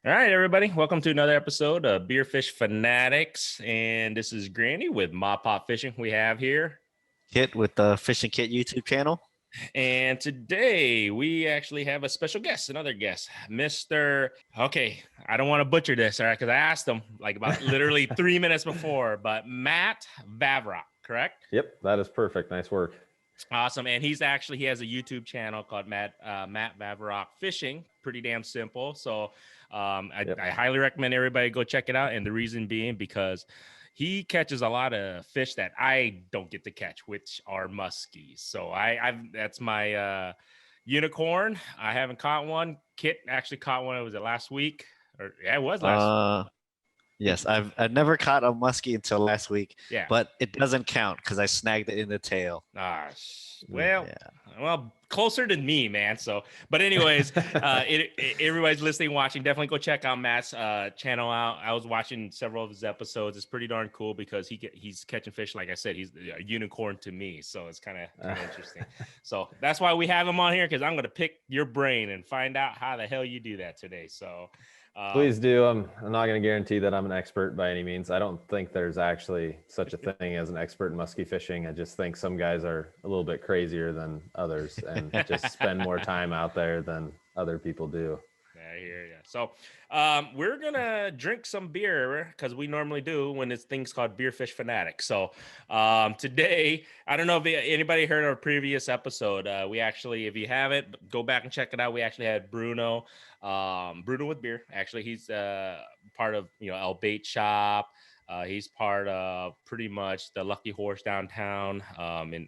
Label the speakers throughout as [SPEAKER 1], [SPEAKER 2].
[SPEAKER 1] All right, everybody. Welcome to another episode of Beer Fish Fanatics. And this is Granny with Ma Pop Fishing we have here.
[SPEAKER 2] Kit with the Fishing Kit YouTube channel.
[SPEAKER 1] And today we actually have a special guest, another guest, Mr. Okay, I don't want to butcher this, all right, because I asked him like about literally 3 minutes before, but Matt Vavroch, correct?
[SPEAKER 3] Yep, that is perfect. Nice work.
[SPEAKER 1] Awesome. And he has a YouTube channel called Matt Vavroch Fishing. Pretty damn simple. So I highly recommend everybody go check it out. And the reason being because he catches a lot of fish that I don't get to catch, which are muskies. So that's my unicorn. I haven't caught one. Kit actually caught one. Was it last week? It was last.
[SPEAKER 2] Yes, I've never caught a muskie until last week.
[SPEAKER 1] Yeah,
[SPEAKER 2] but it doesn't count because I snagged it in the tail.
[SPEAKER 1] Well, closer than me, man. So, but anyways, everybody's listening, watching, definitely go check out Matt's channel out. I was watching several of his episodes. It's pretty darn cool because he's catching fish. Like I said, he's a unicorn to me. So it's kind of interesting. So that's why we have him on here, because I'm going to pick your brain and find out how the hell you do that today. So.
[SPEAKER 3] Please do. I'm not going to guarantee that I'm an expert by any means. I don't think there's actually such a thing as an expert in musky fishing. I just think some guys are a little bit crazier than others and just spend more time out there than other people do.
[SPEAKER 1] I hear you. So we're going to drink some beer because we normally do when it's things called Beer Fish Fanatics. So today, I don't know if anybody heard our previous episode. We actually, if you haven't, go back and check it out. We actually had Bruno with beer. Actually, he's part of, El Bait Shop. He's part of pretty much the Lucky Horse downtown,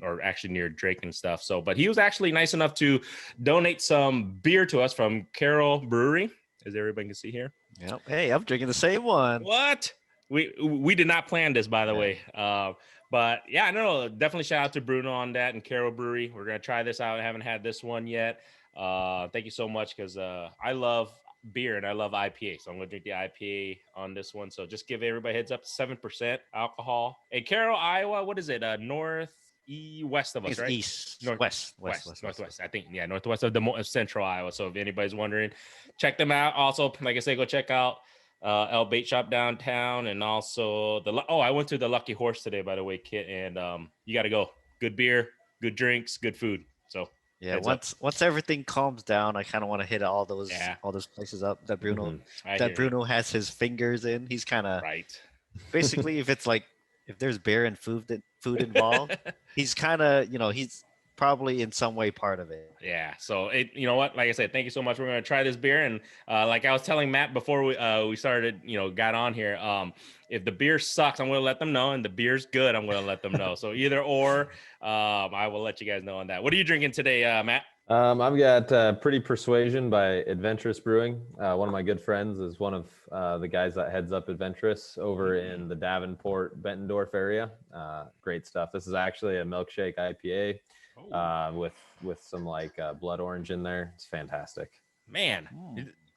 [SPEAKER 1] or actually near Drake and stuff. So, but he was actually nice enough to donate some beer to us from Carol Brewery, as everybody can see here.
[SPEAKER 2] Yep. Hey, I'm drinking the same one.
[SPEAKER 1] What? We did not plan this, by the way. But yeah, no, definitely shout out to Bruno on that and Carol Brewery. We're gonna try this out. I haven't had this one yet. Thank you so much, because I love beer and I love IPA, so I'm gonna drink the IPA on this one. So just give everybody heads up, 7% alcohol. Hey, Carroll, Iowa, what is it? Northwest of us,
[SPEAKER 2] it's
[SPEAKER 1] right?
[SPEAKER 2] Northwest.
[SPEAKER 1] I think, yeah, northwest of the central Iowa. So if anybody's wondering, check them out. Also, like I say, go check out El Bait Shop downtown, and also I went to the Lucky Horse today, by the way, Kit, and you got to go. Good beer, good drinks, good food. So.
[SPEAKER 2] Yeah, once everything calms down, I kind of want to hit all those places up that Bruno has his fingers in. He's kind of
[SPEAKER 1] right.
[SPEAKER 2] Basically, if there's beer and food involved, he's kind of he's probably in some way part of it.
[SPEAKER 1] Yeah. So you know what? Like I said, thank you so much. We're gonna try this beer, and like I was telling Matt before we started, got on here. If the beer sucks, I'm gonna let them know, and the beer's good, I'm gonna let them know. So either or, I will let you guys know on that. What are you drinking today, Matt?
[SPEAKER 3] I've got Pretty Persuasion by Adventurous Brewing. One of my good friends is one of the guys that heads up Adventurous over in the Davenport, Bettendorf area. Great stuff. This is actually a milkshake IPA with some blood orange in there. It's fantastic.
[SPEAKER 1] Man,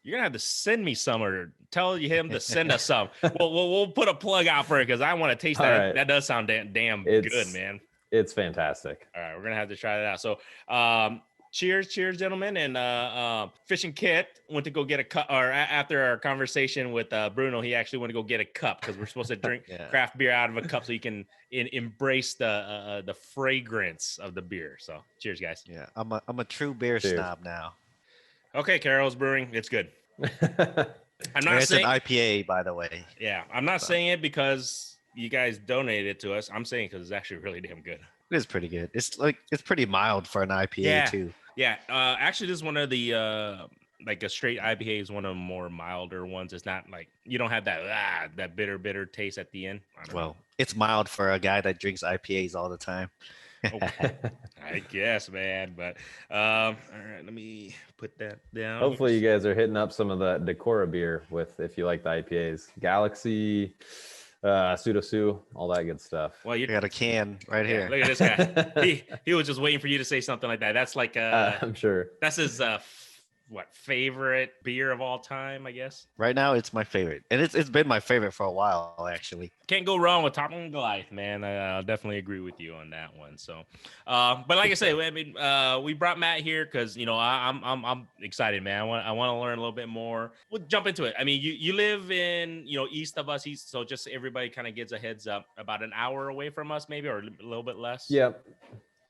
[SPEAKER 1] you're gonna have to send me some, or tell him to send us some. We'll put a plug out for it, because I want to taste that. Right. That does sound damn good, man.
[SPEAKER 3] It's fantastic.
[SPEAKER 1] All right, we're gonna have to try that out. So cheers, gentlemen. And Fishing Kit went to go get a cup, or after our conversation with Bruno, he actually went to go get a cup, because we're supposed to drink craft beer out of a cup so you can embrace the fragrance of the beer. So cheers, guys.
[SPEAKER 2] Yeah, I'm a true beer snob now.
[SPEAKER 1] Okay, Carol's Brewing, it's good. I'm not
[SPEAKER 2] it's
[SPEAKER 1] saying
[SPEAKER 2] an IPA, by the way.
[SPEAKER 1] Yeah, I'm not saying it because you guys donated it to us. I'm saying because it's actually really damn good.
[SPEAKER 2] It is pretty good. It's pretty mild for an IPA too.
[SPEAKER 1] Yeah. Actually, this is one of the a straight IPA is one of the more milder ones. It's not like you don't have that bitter taste at the end.
[SPEAKER 2] It's mild for a guy that drinks IPAs all the time.
[SPEAKER 1] I guess, man. But all right, let me put that down.
[SPEAKER 3] Hopefully, you guys are hitting up some of the Decora beer if you like the IPAs. Galaxy, Pseudo, all that good stuff.
[SPEAKER 2] Well, you got a can right here.
[SPEAKER 1] Look at this guy. he was just waiting for you to say something like that. That's like
[SPEAKER 3] I'm sure
[SPEAKER 1] that's his favorite beer of all time, I guess.
[SPEAKER 2] Right now, it's my favorite, and it's been my favorite for a while, actually.
[SPEAKER 1] Can't go wrong with Top and Goliath, man. I'll definitely agree with you on that one. So, but like I say, I mean, we brought Matt here because I'm excited, man. I want to learn a little bit more. We'll jump into it. I mean, you live in east of us, so just everybody kind of gets a heads up. About an hour away from us, maybe, or a little bit less.
[SPEAKER 3] Yeah,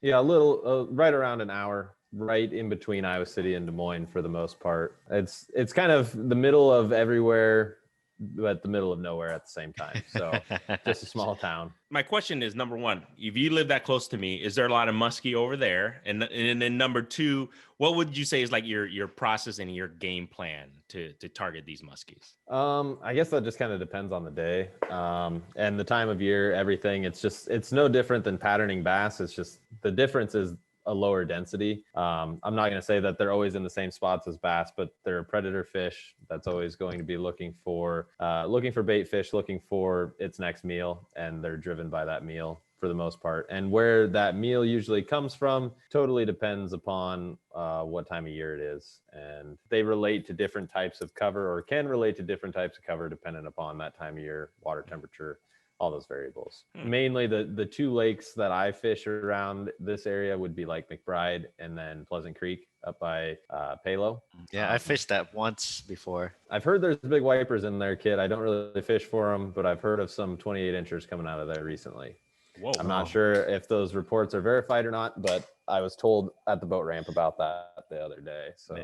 [SPEAKER 3] a little right around an hour. Right in between Iowa City and Des Moines for the most part. It's kind of the middle of everywhere, but the middle of nowhere at the same time. So just a small town.
[SPEAKER 1] My question is, number one, if you live that close to me, is there a lot of muskie over there? And then number two, what would you say is like your process and your game plan to target these muskies?
[SPEAKER 3] I guess that just kind of depends on the day and the time of year, everything. It's no different than patterning bass. It's just the difference is a lower density. I'm not going to say that they're always in the same spots as bass, but they're a predator fish that's always going to be looking for bait fish, looking for its next meal, and they're driven by that meal for the most part. And where that meal usually comes from totally depends upon what time of year it is. And they relate to different types of cover, or can relate to different types of cover depending upon that time of year, water temperature, all those variables. Mainly the two lakes that I fish around this area would be Lake McBride and then Pleasant Creek up by Palo.
[SPEAKER 2] Yeah, I fished that once before.
[SPEAKER 3] I've heard there's big wipers in there, kid. I don't really fish for them, but I've heard of some 28 inchers coming out of there recently.
[SPEAKER 1] Whoa,
[SPEAKER 3] I'm not sure if those reports are verified or not, but I was told at the boat ramp about that the other day. So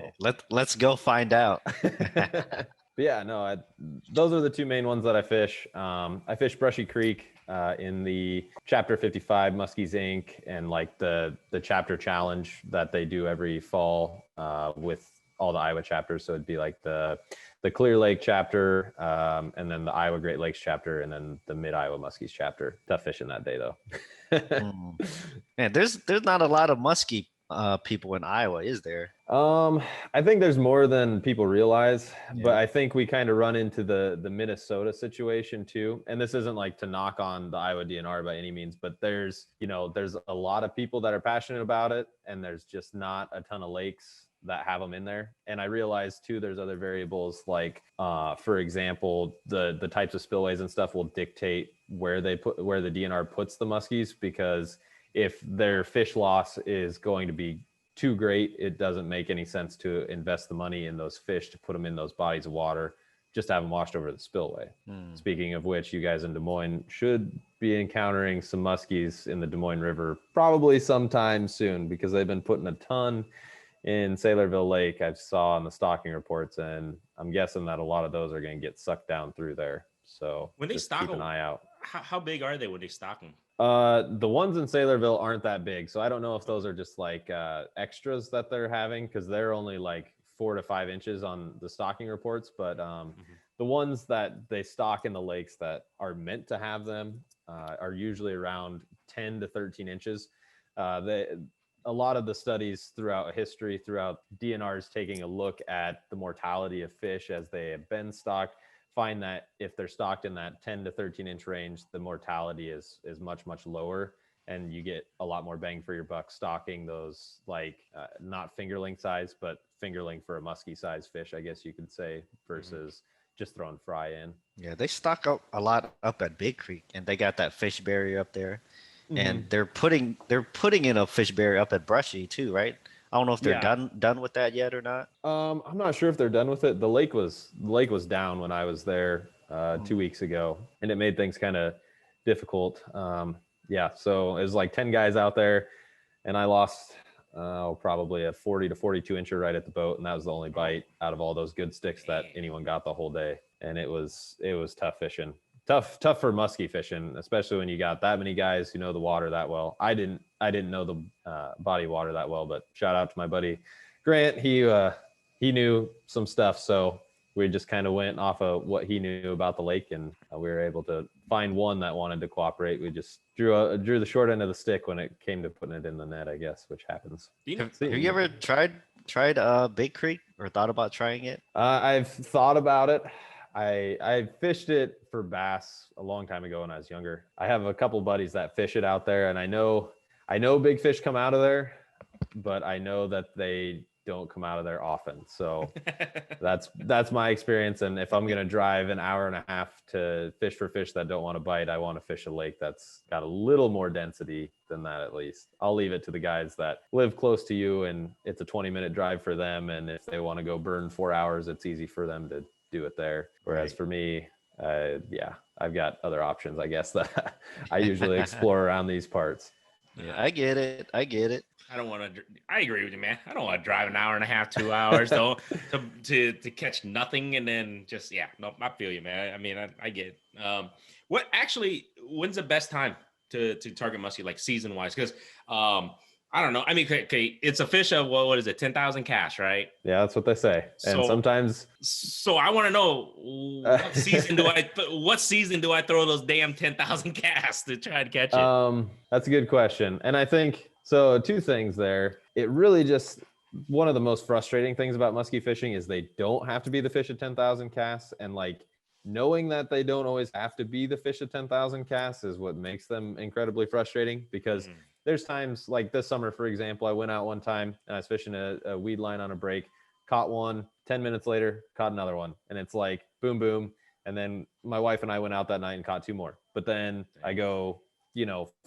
[SPEAKER 2] let's go find out.
[SPEAKER 3] But yeah, no, those are the two main ones that I fish. I fish Brushy Creek in the Chapter 55 Muskies Inc. and like the chapter challenge that they do every fall with all the Iowa chapters. So it'd be like the Clear Lake chapter and then the Iowa Great Lakes chapter and then the Mid Iowa Muskies chapter. Tough fishing that day though.
[SPEAKER 2] Man, there's not a lot of muskie people in Iowa, is there?
[SPEAKER 3] I think there's more than people realize, but I think we kind of run into the Minnesota situation too. And this isn't like to knock on the Iowa DNR by any means, but there's a lot of people that are passionate about it, and there's just not a ton of lakes that have them in there. And I realize too, there's other variables like, for example, the types of spillways and stuff will dictate where the DNR puts the muskies, because if their fish loss is going to be too great, it doesn't make any sense to invest the money in those fish to put them in those bodies of water, just have them washed over the spillway. Speaking of which, you guys in Des Moines should be encountering some muskies in the Des Moines River probably sometime soon, because they've been putting a ton in Saylorville Lake. I saw on the stocking reports, and I'm guessing that a lot of those are going to get sucked down through there. So
[SPEAKER 1] when they stock
[SPEAKER 3] keep an eye out.
[SPEAKER 1] How big are they when they stock them?
[SPEAKER 3] The ones in Saylorville aren't that big, so I don't know if those are just like extras that they're having, because they're only like 4 to 5 inches on the stocking reports. But the ones that they stock in the lakes that are meant to have them are usually around 10 to 13 inches. A lot of the studies throughout history, throughout DNRs taking a look at the mortality of fish as they have been stocked, find that if they're stocked in that 10 to 13 inch range, the mortality is much, much lower, and you get a lot more bang for your buck stocking those, like not fingerling size, but fingerling for a musky size fish, I guess you could say, versus just throwing fry in.
[SPEAKER 2] Yeah, they stock up a lot up at Big Creek, and they got that fish barrier up there. And they're putting in a fish barrier up at Brushy too, right? I don't know if they're done with that yet or not.
[SPEAKER 3] I'm not sure if they're done with it. The lake was down when I was there 2 weeks ago, and it made things kind of difficult. So it was like 10 guys out there, and I lost probably a 40 to 42 incher right at the boat, and that was the only bite out of all those good sticks that anyone got the whole day. And it was tough fishing. Tough for musky fishing, especially when you got that many guys who know the water that well. I didn't know the body water that well, but shout out to my buddy Grant. He knew some stuff, so we just kind of went off of what he knew about the lake, and we were able to find one that wanted to cooperate. We just drew the short end of the stick when it came to putting it in the net, I guess, which happens.
[SPEAKER 2] Have you ever tried Big Creek or thought about trying it?
[SPEAKER 3] I've thought about it. I fished it for bass a long time ago when I was younger. I have a couple buddies that fish it out there, and I know big fish come out of there, but I know that they don't come out of there often. So that's my experience. And if I'm going to drive an hour and a half to fish for fish that don't want to bite, I want to fish a lake that's got a little more density than that. At least I'll leave it to the guys that live close to you and it's a 20-minute drive for them. And if they want to go burn 4 hours, it's easy for them to do it there. Whereas for me, I've got other options, I guess, that I usually explore around these parts.
[SPEAKER 2] Yeah, I get it.
[SPEAKER 1] I don't want to. I agree with you, man. I don't want to drive an hour and a half, 2 hours to catch nothing, and then just no. I feel you, man. I mean, I get it. When's the best time to target muskie, like season wise? Because I don't know. I mean, okay, it's a fish of what is it, 10,000 cash, right?
[SPEAKER 3] Yeah, that's what they say. And sometimes.
[SPEAKER 1] So I want to know what season do I throw those damn 10,000 casts to try to catch it?
[SPEAKER 3] That's a good question, and I think so. Two things there. It really just one of the most frustrating things about muskie fishing is they don't have to be the fish of 10,000 casts, and like knowing that they don't always have to be the fish of 10,000 casts is what makes them incredibly frustrating because. There's times like this summer, for example, I went out one time and I was fishing a weed line on a break, caught one, 10 minutes later, caught another one. And it's like, boom, boom. And then my wife and I went out that night and caught 2 more. But then I go,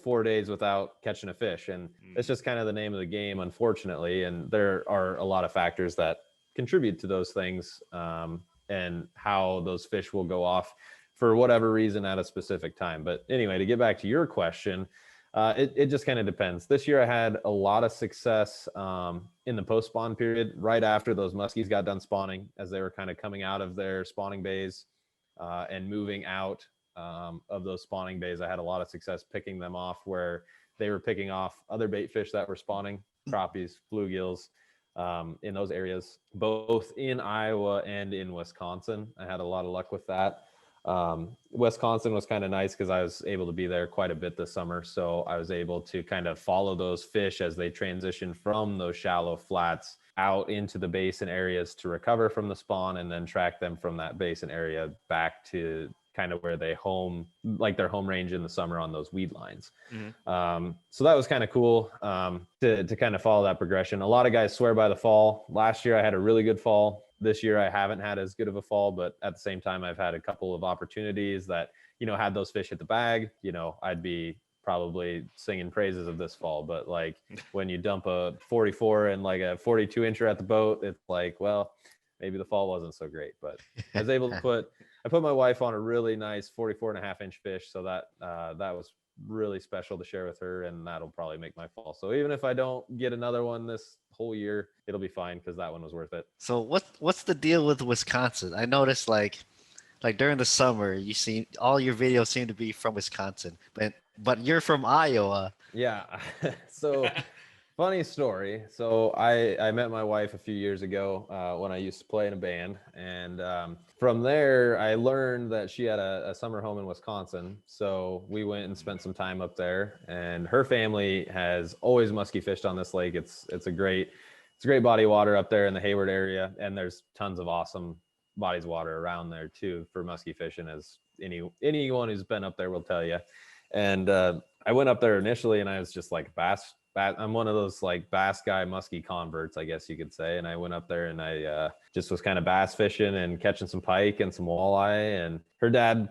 [SPEAKER 3] 4 days without catching a fish. And it's just kind of the name of the game, unfortunately. And there are a lot of factors that contribute to those things and how those fish will go off for whatever reason at a specific time. But anyway, to get back to your question, it just kind of depends. This year I had a lot of success in the post spawn period, right after those muskies got done spawning, as they were kind of coming out of their spawning bays and moving out of those spawning bays. I had a lot of success picking them off where they were picking off other bait fish that were spawning, crappies, bluegills in those areas, both in Iowa and in Wisconsin. I had a lot of luck with that. Wisconsin was kind of nice because I was able to be there quite a bit this summer. So I was able to kind of follow those fish as they transition from those shallow flats out into the basin areas to recover from the spawn and then track them from that basin area back to kind of where they home, like their home range in the summer on those weed lines. So that was kind of cool to kind of follow that progression. A lot of guys swear by the fall. Last year I had a really good fall. This year I haven't had as good of a fall, but at the same time, I've had a couple of opportunities that, had those fish hit the bag, I'd be probably singing praises of this fall. But like when you dump a 44 and like a 42 incher at the boat, it's like, well, maybe the fall wasn't so great, but I was able to I put my wife on a really nice 44.5-inch fish. So that was really special to share with her, and that'll probably make my fall. So even if I don't get another one this whole year, it'll be fine because that one was worth it.
[SPEAKER 2] So what's the deal with Wisconsin? I noticed like during the summer, all your videos seem to be from Wisconsin, but you're from Iowa.
[SPEAKER 3] Yeah. So funny story. So I met my wife a few years ago when I used to play in a band. And from there, I learned that she had a summer home in Wisconsin. So we went and spent some time up there. And her family has always musky fished on this lake. It's a great body of water up there in the Hayward area. And there's tons of awesome bodies of water around there too for musky fishing, as anyone who's been up there will tell you. And I went up there initially and I was just like bass. I'm one of those like bass guy musky converts, I guess you could say. And I went up there and I just was kind of bass fishing and catching some pike and some walleye. And her dad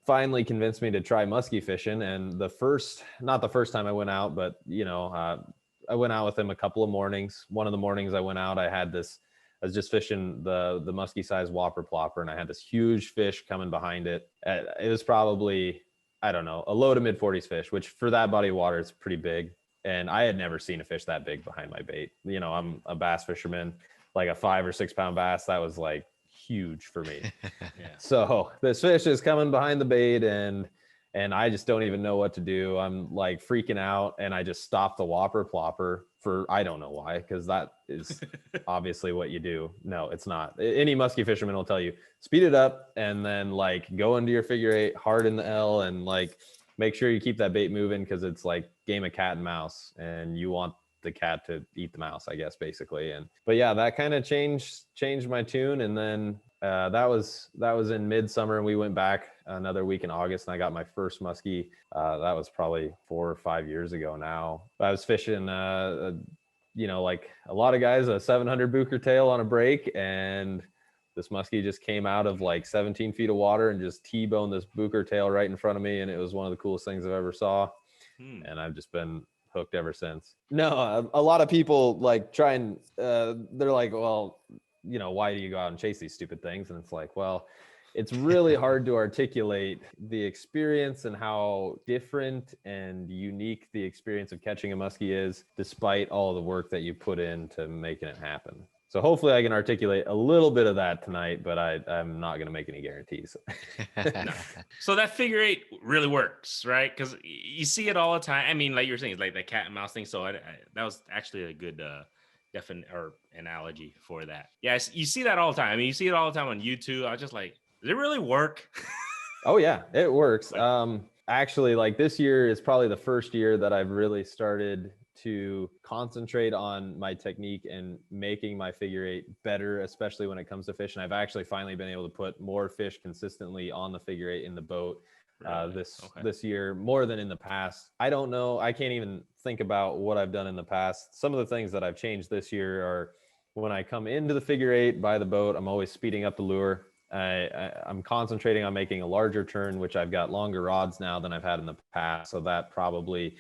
[SPEAKER 3] finally convinced me to try musky fishing. And not the first time I went out, but I went out with him a couple of mornings. One of the mornings I went out, I was just fishing the musky size whopper plopper, and I had this huge fish coming behind it. It was probably, I don't know, a low to mid 40s fish, which for that body of water is pretty big. And I had never seen a fish that big behind my bait. I'm a bass fisherman, like a 5 or 6 pound bass. That was like huge for me. Yeah. So this fish is coming behind the bait and I just don't even know what to do. I'm like freaking out and I just stopped the whopper plopper for, I don't know why, because that is obviously what you do. No, it's not. Any musky fisherman will tell you, speed it up and then like go into your figure 8 hard in the L and like make sure you keep that bait moving because it's like game of cat and mouse and you want the cat to eat the mouse, I guess, basically. But yeah, that kind of changed my tune. And then that was in midsummer and we went back another week in August and I got my first muskie. That was probably 4 or 5 years ago now. I was fishing like a lot of guys, a 700 Booker tail on a break, and this muskie just came out of like 17 feet of water and just T-boned this Booker tail right in front of me, and it was one of the coolest things I've ever saw. And I've just been hooked ever since. No, a lot of people like try and they're like, well, why do you go out and chase these stupid things? And it's like, well, it's really hard to articulate the experience and how different and unique the experience of catching a muskie is, despite all the work that you put into making it happen. So hopefully I can articulate a little bit of that tonight, but I'm not going to make any guarantees.
[SPEAKER 1] No. So that figure eight really works, right? Because you see it all the time. I mean, like you were saying, it's like the cat and mouse thing. So that was actually a good analogy for that. Yes, you see that all the time. I mean, you see it all the time on YouTube. I was just like, does it really work?
[SPEAKER 3] Oh yeah, it works. Actually, like this year is probably the first year that I've really started to concentrate on my technique and making my figure eight better, especially when it comes to fish. And I've actually finally been able to put more fish consistently on the figure eight in the boat this year, more than in the past. I don't know. I can't even think about what I've done in the past. Some of the things that I've changed this year are when I come into the figure eight by the boat, I'm always speeding up the lure. I'm concentrating on making a larger turn, which I've got longer rods now than I've had in the past. So that probably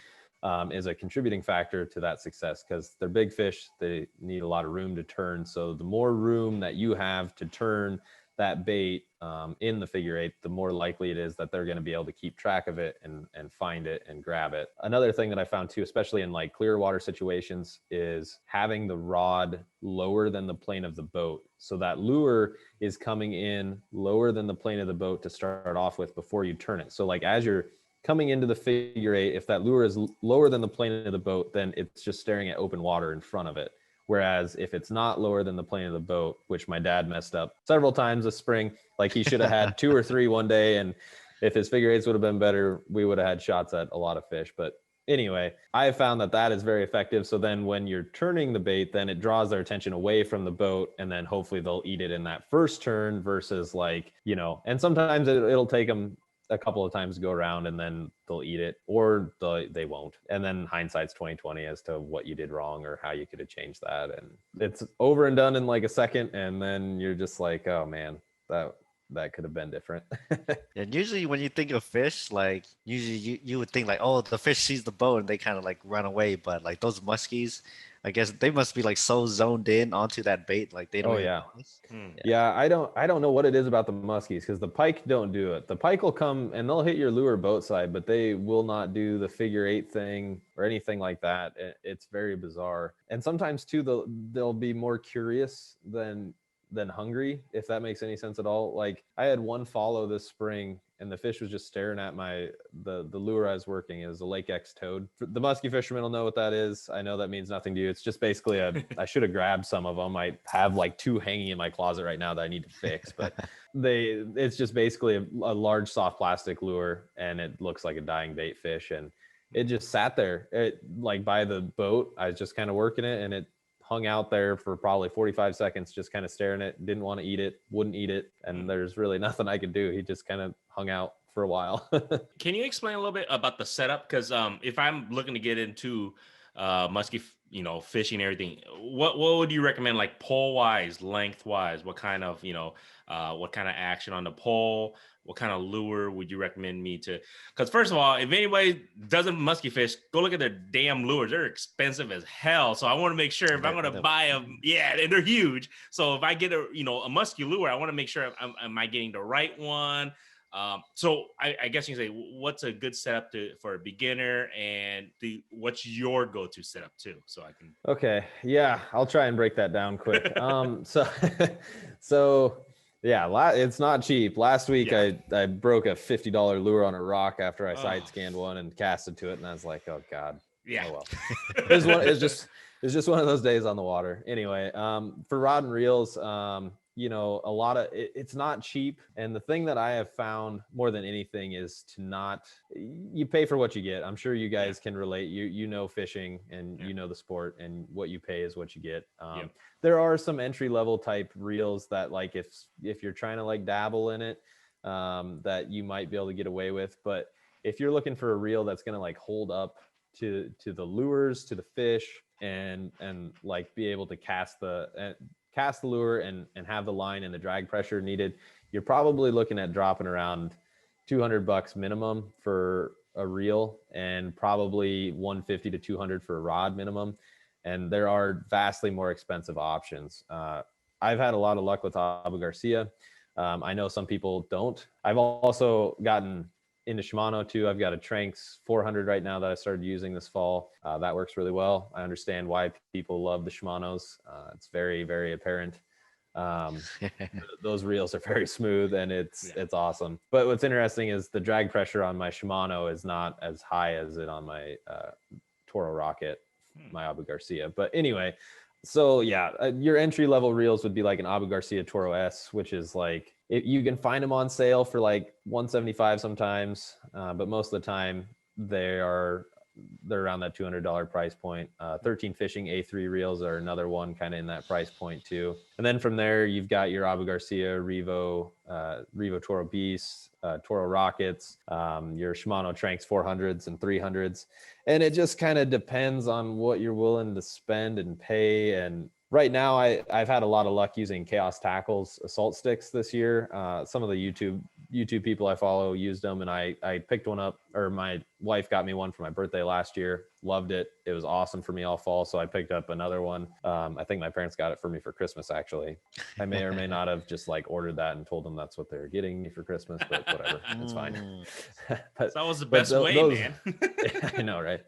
[SPEAKER 3] is a contributing factor to that success, because they're big fish. They need a lot of room to turn. So the more room that you have to turn that bait in the figure eight, the more likely it is that they're going to be able to keep track of it and find it and grab it. Another thing that I found too, especially in like clear water situations, is having the rod lower than the plane of the boat. So that lure is coming in lower than the plane of the boat to start off with before you turn it. So like as you're coming into the figure eight, if that lure is lower than the plane of the boat, then it's just staring at open water in front of it. Whereas if it's not lower than the plane of the boat, which my dad messed up several times this spring, like he should have had 2 or 3 one day. And if his figure eights would have been better, we would have had shots at a lot of fish. But anyway, I have found that is very effective. So then when you're turning the bait, then it draws their attention away from the boat, and then hopefully they'll eat it in that first turn versus like, and sometimes it'll take them a couple of times to go around and then they'll eat it, or they won't. And then hindsight's 2020 as to what you did wrong or how you could have changed that. And it's over and done in like a second. And then you're just like, oh man, that could have been different.
[SPEAKER 2] And usually when you think of fish, like usually you would think like, oh, the fish sees the boat and they kind of like run away. But like those muskies, I guess they must be like so zoned in onto that bait, like they don't.
[SPEAKER 3] Oh yeah. Yeah. I don't know what it is about the muskies, because the pike don't do it. The pike will come and they'll hit your lure boat side, but they will not do the figure eight thing or anything like that. It's very bizarre. And sometimes too, they'll be more curious than hungry, if that makes any sense at all. Like I had one follow this spring and the fish was just staring at the lure I was working. It was a Lake X toad. The musky fishermen will know what that is. I know that means nothing to you. It's just basically I should have grabbed some of them. I have like 2 hanging in my closet right now that I need to fix, but it's just basically a large soft plastic lure, and it looks like a dying bait fish. And it just sat there like by the boat. I was just kind of working it, and it hung out there for probably 45 seconds, just kind of staring at it, didn't want to eat it, wouldn't eat it. And there's really nothing I could do. He just kind of hung out for a while.
[SPEAKER 1] Can you explain a little bit about the setup? Because if I'm looking to get into musky, fishing and everything, what would you recommend, like pole wise, length wise? What kind of, what kind of action on the pole? What kind of lure would you recommend me to? Because first of all, if anybody doesn't musky fish, go look at their damn lures. They're expensive as hell. So I want to make sure if I'm going to buy them, and they're huge. So if I get a musky lure, I want to make sure am I getting the right one? So I guess you can say, what's a good setup for a beginner, and what's your go-to setup too? So I can.
[SPEAKER 3] Okay. Yeah. I'll try and break that down quick. So yeah, it's not cheap. Last week I broke a $50 lure on a rock after I side scanned one and casted to it, and I was like, oh God.
[SPEAKER 1] Yeah.
[SPEAKER 3] Oh well. It's just one of those days on the water. Anyway, for rod and reels, a lot of it's not cheap. And the thing that I have found more than anything is you pay for what you get. I'm sure you guys can relate. You know fishing, and you know the sport, and what you pay is what you get. There are some entry level type reels that, like, if you're trying to like dabble in it, that you might be able to get away with. But if you're looking for a reel that's going to like hold up to the lures, to the fish, and like be able to cast the lure and have the line and the drag pressure needed, you're probably looking at dropping around $200 minimum for a reel, and probably 150 to 200 for a rod minimum. And there are vastly more expensive options. I've had a lot of luck with Abu Garcia. I know some people don't. I've also gotten into Shimano too. I've got a Tranx 400 right now that I started using this fall. That works really well. I understand why people love the Shimanos. It's very, very apparent. Those reels are very smooth, and it's awesome. But what's interesting is the drag pressure on my Shimano is not as high as it on my Toro Rocket, my Abu Garcia. But anyway, so yeah, your entry level reels would be like an Abu Garcia Toro S, which is like, you can find them on sale for like $175 sometimes, but most of the time they're around that $200 price point. 13 Fishing A3 reels are another one kind of in that price point too. And then from there, you've got your Abu Garcia, Revo Toro Beasts, Toro Rockets, your Shimano Tranx 400s and 300s. And it just kind of depends on what you're willing to spend and pay. And right now, I've had a lot of luck using Chaos Tackle's assault sticks this year. Some of the YouTube people I follow used them, and I picked one up, or my wife got me one for my birthday last year. Loved it. It was awesome for me all fall, so I picked up another one. I think my parents got it for me for Christmas, actually. I may or may not have just like ordered that and told them that's what they were getting me for Christmas, but whatever, it's fine.
[SPEAKER 1] But that was the best way, man.
[SPEAKER 3] I know, right?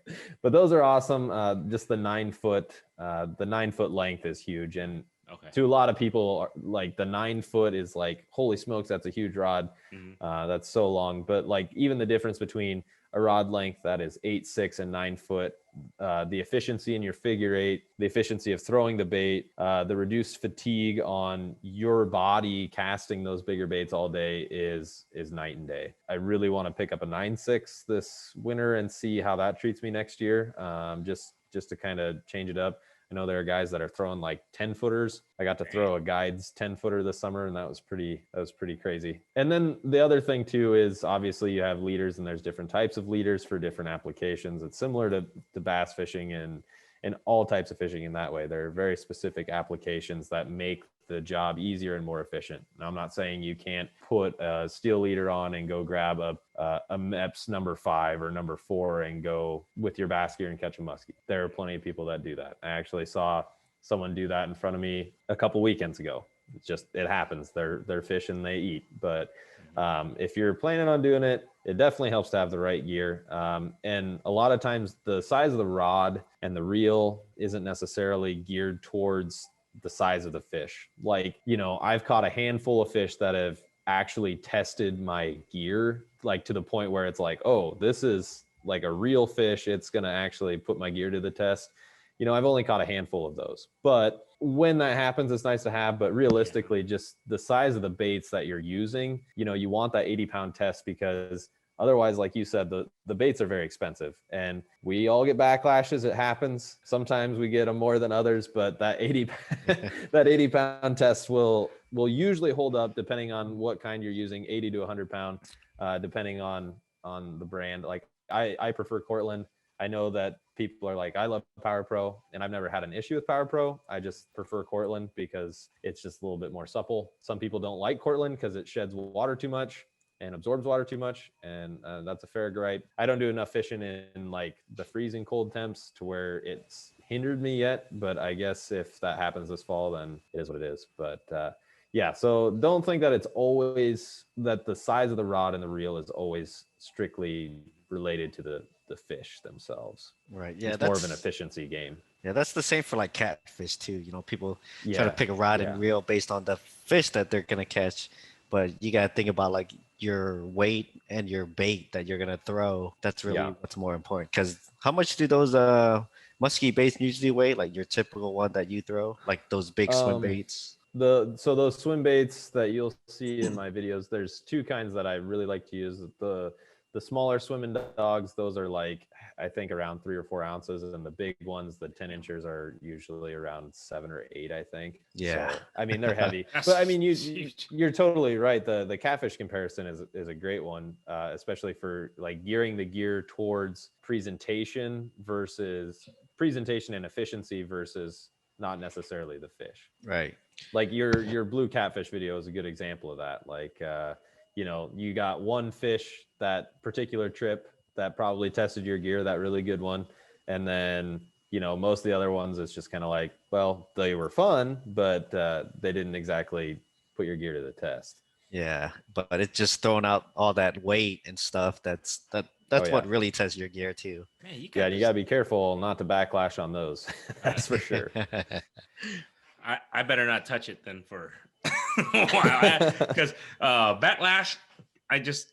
[SPEAKER 3] But those are awesome. Just the 9 foot length is huge, and to a lot of people, like the 9 foot is like, holy smokes, that's a huge rod. That's so long. But like even the difference between a rod length that is 8.6 and 9 foot, the efficiency in your figure eight, the efficiency of throwing the bait, the reduced fatigue on your body casting those bigger baits all day is night and day. I really want to pick up a 9.6 this winter and see how that treats me next year, just to kind of change it up. I know there are guys that are throwing like 10 footers. I got to throw a guide's 10 footer this summer, and that was pretty crazy. And then the other thing too is obviously you have leaders, and there's different types of leaders for different applications. It's similar to bass fishing and all types of fishing in that way. There are very specific applications that make the job easier and more efficient. Now, I'm not saying you can't put a steel leader on and go grab a MEPS number 5 or number 4 and go with your bass gear and catch a muskie. There are plenty of people that do that. I actually saw someone do that in front of me a couple weekends ago. It happens. They're fishing, they eat. But if you're planning on doing it, it definitely helps to have the right gear. And a lot of times the size of the rod and the reel isn't necessarily geared towards the size of the fish. Like, I've caught a handful of fish that have actually tested my gear, like to the point where it's like, oh, this is like a real fish. It's going to actually put my gear to the test. I've only caught a handful of those, but when that happens, it's nice to have. But realistically, just the size of the baits that you're using, you want that 80-pound test, because otherwise, like you said, the baits are very expensive, and we all get backlashes. It happens. Sometimes we get them more than others, but that 80-pound test will usually hold up depending on what kind you're using. 80 to 100 pound, depending on the brand. Like I prefer Cortland. I know that people are like, I love Power Pro, and I've never had an issue with Power Pro. I just prefer Cortland because it's just a little bit more supple. Some people don't like Cortland because it sheds water too much and absorbs water too much, and that's a fair gripe. I don't do enough fishing in like the freezing cold temps to where it's hindered me yet, but I guess if that happens this fall, then it is what it is. But yeah, so don't think that it's always that the size of the rod and the reel is always strictly related to the fish themselves.
[SPEAKER 2] Right. Yeah.
[SPEAKER 3] It's more of an efficiency game.
[SPEAKER 2] Yeah, that's the same for like catfish too. People try to pick a rod and reel based on the fish that they're gonna catch, but you gotta think about like your weight and your bait that you're gonna throw. That's really what's more important. Because how much do those musky baits usually weigh? Like your typical one that you throw, like those big swim baits.
[SPEAKER 3] So those swim baits that you'll see in my videos, there's two kinds that I really like to use. The The smaller swimming dogs, those are like, I think around 3 or 4 ounces, and the big ones, the 10 inchers, are usually around 7 or 8, I think.
[SPEAKER 2] Yeah.
[SPEAKER 3] So, I mean, they're heavy,
[SPEAKER 1] That's
[SPEAKER 3] but I mean,
[SPEAKER 1] huge.
[SPEAKER 3] you're totally right. The catfish comparison is a great one, especially for like gearing the gear towards presentation and efficiency versus not necessarily the fish.
[SPEAKER 2] Right.
[SPEAKER 3] Like your blue catfish video is a good example of that. Like, you got one fish that particular trip that probably tested your gear, that really good one. And then, most of the other ones, it's just kind of like, well, they were fun, but they didn't exactly put your gear to the test.
[SPEAKER 2] Yeah, but it's just throwing out all that weight and stuff. That's
[SPEAKER 3] yeah.
[SPEAKER 2] what really tests your gear too.
[SPEAKER 1] Man, you
[SPEAKER 3] Yeah, and you got to be careful not to backlash on those. That's for sure.
[SPEAKER 1] I better not touch it then for a while, because backlash.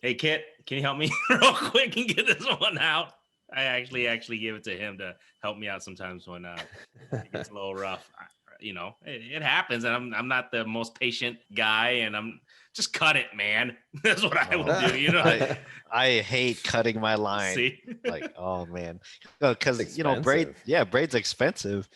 [SPEAKER 1] Hey Kit, can you help me real quick and get this one out? I actually give it to him to help me out sometimes when it gets a little rough. It happens, and I'm not the most patient guy, and I'm just cut it, man. That's what I will do.
[SPEAKER 2] I hate cutting my line.
[SPEAKER 1] See?
[SPEAKER 2] Like, oh man, because
[SPEAKER 3] Expensive.
[SPEAKER 2] braid's expensive.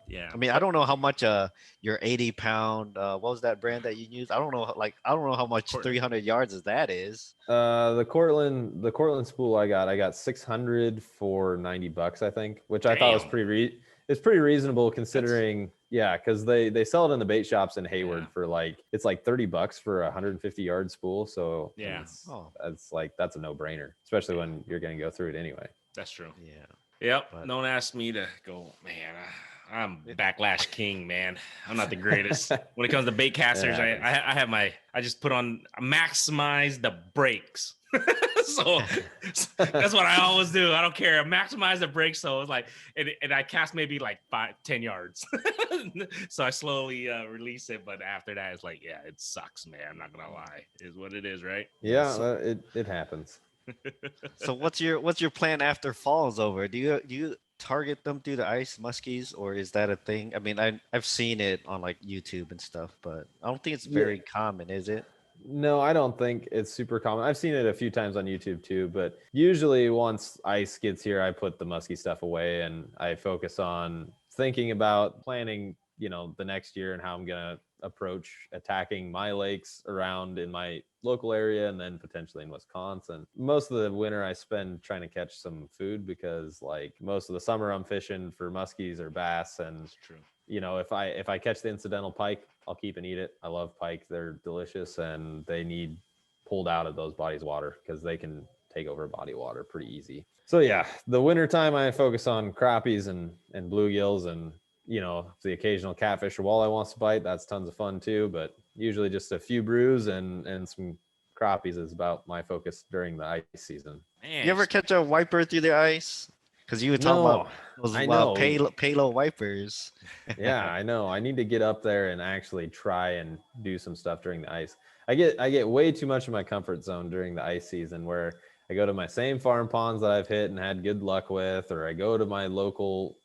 [SPEAKER 3] Yeah.
[SPEAKER 2] I mean, I don't know how much your 80-pound what was that brand that you used? I don't know how much 300 yards of that is.
[SPEAKER 3] The Cortland spool I got 600 for $90, I think, which I thought was pretty reasonable considering. Because they sell it in the bait shops in Hayward for it's like $30 for a 150-yard spool. So that's a no-brainer, especially when you're going to go through it anyway.
[SPEAKER 1] That's true.
[SPEAKER 2] Yeah.
[SPEAKER 1] Yep. Don't ask me to go, man. I'm backlash king, man. I'm not the greatest when it comes to bait casters. I just put on maximize the brakes. So that's what I always do. I don't care. I maximize the brakes. So it's like, and I cast maybe like 5-10 yards. So I slowly release it. But after that, it's like, yeah, it sucks, man. I'm not gonna lie. It is what it is, right?
[SPEAKER 3] Yeah, it happens.
[SPEAKER 2] So what's your plan after fall's over? Do you target them through the ice, muskies, or is that a thing? I mean, I've seen it on like YouTube and stuff, but I don't think it's very common, is it?
[SPEAKER 3] No, I don't think it's super common. I've seen it a few times on YouTube too, but usually once ice gets here, I put the musky stuff away and I focus on thinking about planning, the next year and how I'm gonna approach attacking my lakes around in my local area and then potentially in Wisconsin. Most of the winter I spend trying to catch some food because like most of the summer I'm fishing for muskies or bass, and
[SPEAKER 1] That's true.
[SPEAKER 3] if I catch the incidental pike, I'll keep and eat it. I love pike. They're delicious and they need pulled out of those bodies of water because they can take over body of water pretty easy. So yeah, the winter time I focus on crappies and bluegills and the occasional catfish or walleye wants to bite, that's tons of fun too. But usually just a few brews and some crappies is about my focus during the ice season.
[SPEAKER 1] Man,
[SPEAKER 2] You ever catch a wiper through the ice? Because you were talking about those palo wipers.
[SPEAKER 3] Yeah, I know. I need to get up there and actually try and do some stuff during the ice. I get way too much of my comfort zone during the ice season where I go to my same farm ponds that I've hit and had good luck with, or I go to my local,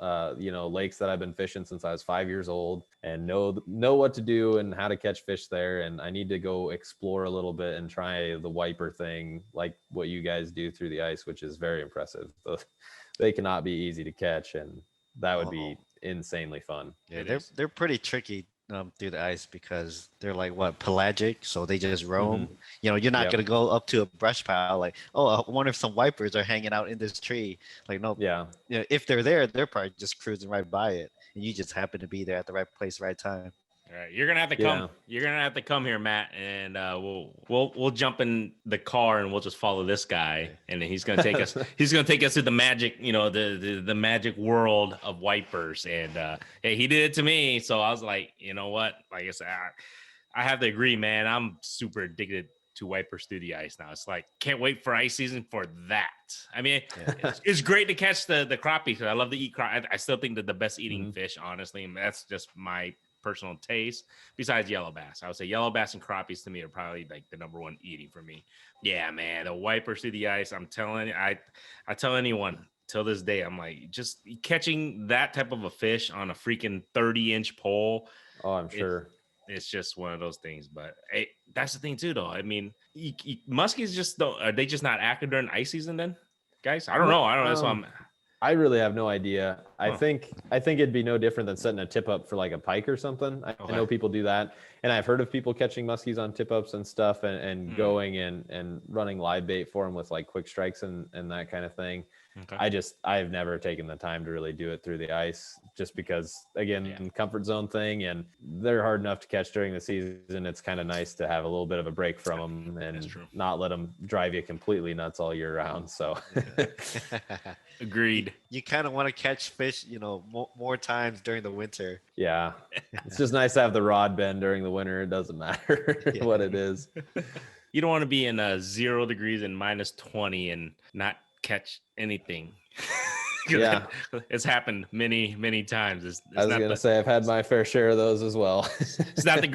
[SPEAKER 3] lakes that I've been fishing since I was 5 years old and know what to do and how to catch fish there. And I need to go explore a little bit and try the wiper thing, like what you guys do through the ice, which is very impressive. They cannot be easy to catch, and that would be insanely fun.
[SPEAKER 2] Yeah, they're pretty tricky through the ice because they're like pelagic, so they just roam. You're not gonna go up to a brush pile like, I wonder if some wipers are hanging out in this tree. Like, no, if they're there, they're probably just cruising right by it, and you just happen to be there at the right place, right time.
[SPEAKER 1] All right, you're gonna have to come. You're gonna have to come here, Matt, and we'll jump in the car and we'll just follow this guy, and then he's gonna take us. He's gonna take us to the magic, the magic world of wipers. And hey, he did it to me, so I was like, you know what? Like I said, I have to agree, man. I'm super addicted to wipers through the ice now. It's like can't wait for ice season for that. I mean, it's great to catch the crappie because I love to eat crappie. I still think that the best eating fish, honestly, and that's just my personal taste besides yellow bass. I would say yellow bass and crappies to me are probably like the number one eating for me. Yeah, man, the wipers through the ice. I'm telling you, I tell anyone till this day, I'm like, just catching that type of a fish on a freaking 30-inch pole.
[SPEAKER 3] Oh, I'm sure.
[SPEAKER 1] it's just one of those things. But hey, that's the thing too, though. I mean, muskies just don't. Are they just not active during ice season then, guys? I don't know. I don't know. That's why I'm.
[SPEAKER 3] I really have no idea. I
[SPEAKER 1] Huh.
[SPEAKER 3] think it'd be no different than setting a tip up for like a pike or something. I know people do that, and I've heard of people catching muskies on tip ups and stuff, and going and running live bait for them with like quick strikes and that kind of thing. Okay. I've never taken the time to really do it through the ice, just because again, comfort zone thing, and they're hard enough to catch during the season. It's kind of nice to have a little bit of a break from them and not let them drive you completely nuts all year round. So
[SPEAKER 1] agreed.
[SPEAKER 2] You kind of want to catch fish, more times during the winter.
[SPEAKER 3] Yeah. It's just nice to have the rod bend during the winter. It doesn't matter what it is.
[SPEAKER 1] You don't want to be in 0 degrees and -20 and not catch anything.
[SPEAKER 3] Yeah,
[SPEAKER 1] it's happened many times.
[SPEAKER 3] I was gonna say I've had my fair share of those as well.
[SPEAKER 1] It's not the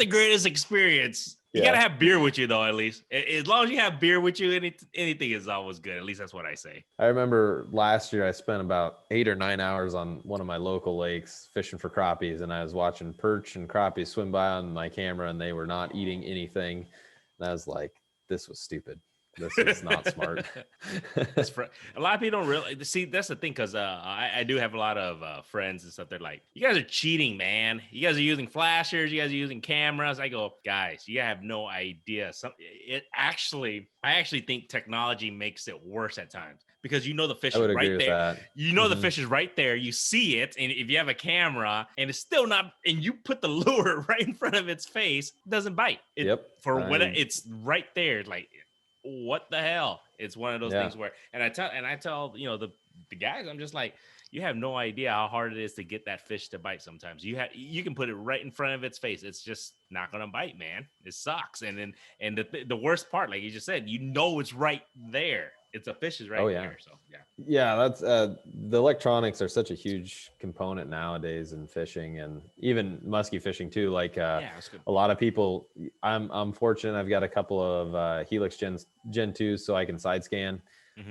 [SPEAKER 1] greatest experience. You gotta have beer with you though. At least as long as you have beer with you, anything is always good. At least that's what I say.
[SPEAKER 3] I remember last year I spent about 8 or 9 hours on one of my local lakes fishing for crappies, and I was watching perch and crappies swim by on my camera, and they were not eating anything. And I was like, this was stupid. This is not smart.
[SPEAKER 1] A lot of people don't really see. That's the thing, because I do have a lot of friends and stuff. They're like, you guys are cheating, man. You guys are using flashers. You guys are using cameras. I go, guys, you have no idea. I actually think technology makes it worse at times, because the fish is right there. The fish is right there. You see it, and if you have a camera and it's still not, and you put the lure right in front of its face, it doesn't bite. It's right there, like. What the hell? It's one of those things where, and I tell the guys, I'm just like, you have no idea how hard it is to get that fish to bite. Sometimes you can put it right in front of its face. It's just not gonna bite, man. It sucks. And the worst part, like you just said, it's right there. It's a fish is right there. So
[SPEAKER 3] that's the electronics are such a huge component nowadays in fishing, and even musky fishing too. Like a lot of people, I'm fortunate. I've got a couple of Helix Gen 2s, so I can side scan,